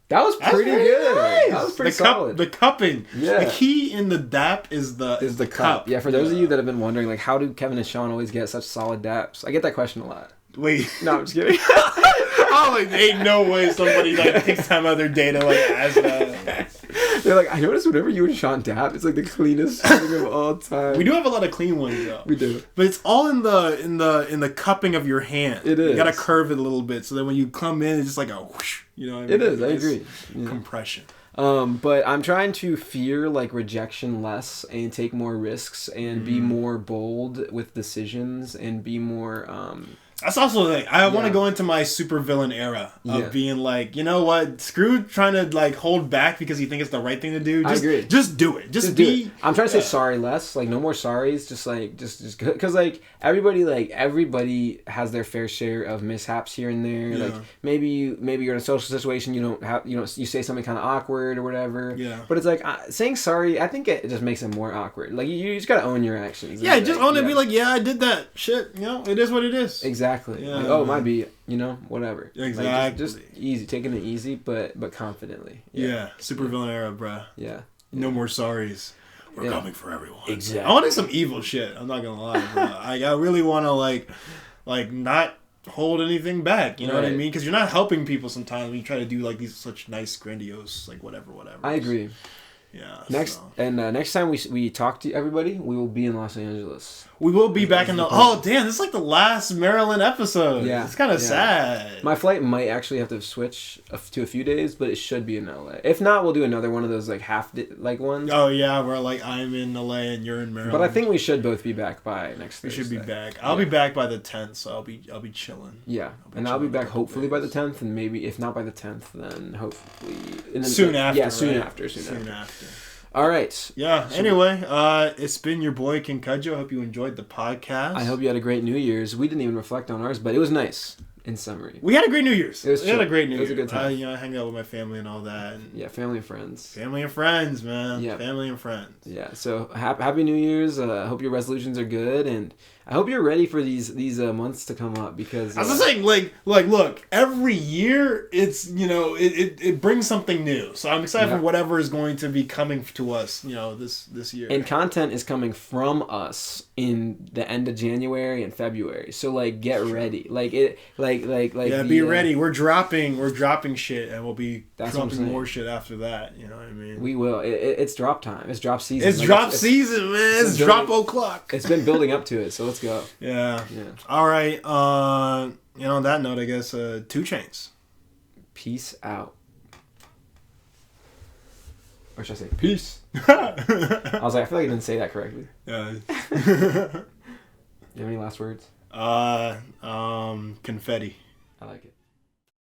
That was pretty good. Nice. That was pretty solid. The cupping. Yeah. The key in the dap is the cup. Yeah. For those of you that have been wondering, like, how do Kevin and Sean always get such solid daps? I get that question a lot. Wait. No, I'm just kidding. Oh, like, ain't no way somebody like takes time out of their day to like ask that. They're like, I noticed whenever you and Sean dap, it's like the cleanest thing of all time. We do have a lot of clean ones though. We do, but it's all in the cupping of your hand. It is. You gotta curve it a little bit so that when you come in, it's just like a whoosh. You know what I mean? It is. I agree. Yeah. Compression. But I'm trying to fear like rejection less and take more risks and be more bold with decisions and be more. That's also like I want to go into my supervillain era of being like, you know what, screw trying to like hold back because you think it's the right thing to do. Just, I agree. Just do it. Just be. Do it. I'm trying to say sorry less. Like no more sorries. Just because like everybody has their fair share of mishaps here and there. Yeah. Like maybe you're in a social situation you say something kind of awkward or whatever. Yeah. But it's like saying sorry. I think it just makes it more awkward. Like you just gotta own your actions. Yeah, just own it. Be like, yeah, I did that shit. You know, it is what it is. Exactly. Yeah, like, it might be, whatever. Exactly. Like, just easy, taking it easy, but confidently. Yeah. Supervillain era, bruh. Yeah. No more sorries. We're coming for everyone. Exactly. I want some evil shit. I'm not gonna lie, bro. I really want to like not hold anything back. You know what I mean? Because you're not helping people sometimes when you try to do like these such nice, grandiose, like whatever. I agree. Yeah. Next time we talk to everybody, we will be in Los Angeles. We will be back in the. Oh damn! This is like the last Maryland episode. Yeah, it's kind of sad. My flight might actually have to switch to a few days, but it should be in LA. If not, we'll do another one of those like ones. Oh yeah, where like I'm in LA and you're in Maryland. But I think we should both be back by next Thursday. We should be back. I'll be back by the 10th, so I'll be chilling. Yeah, I'll be back hopefully by the 10th, and maybe if not by the 10th, then hopefully soon after. Yeah, soon after. All right. Yeah. Anyway, it's been your boy King Kudjo. I hope you enjoyed the podcast. I hope you had a great New Year's. We didn't even reflect on ours, but it was nice. In summary, we had a great New Year's. We had a great New Year's. It was a good time. I hung out with my family and all that. And family and friends. Family and friends, man. Yeah. Family and friends. Yeah. So happy New Year's. I hope your resolutions are good, and I hope you're ready for these months to come up because. I was just saying, like, look, every year it's it brings something new. So I'm excited for whatever is going to be coming to us, this year. And content is coming from us in the end of January and February. So like, get ready. Be ready. We're dropping shit, and we'll be dropping more shit after that. You know what I mean? We will. It's drop time. It's drop season. It's drop season, man. It's drop o'clock. It's been building up to it, so let's go. Yeah. All right. On that note, I guess 2 Chainz. Peace out. Or should I say peace? I was like, I feel like I didn't say that correctly. Yeah. You have any last words? Confetti. I like it.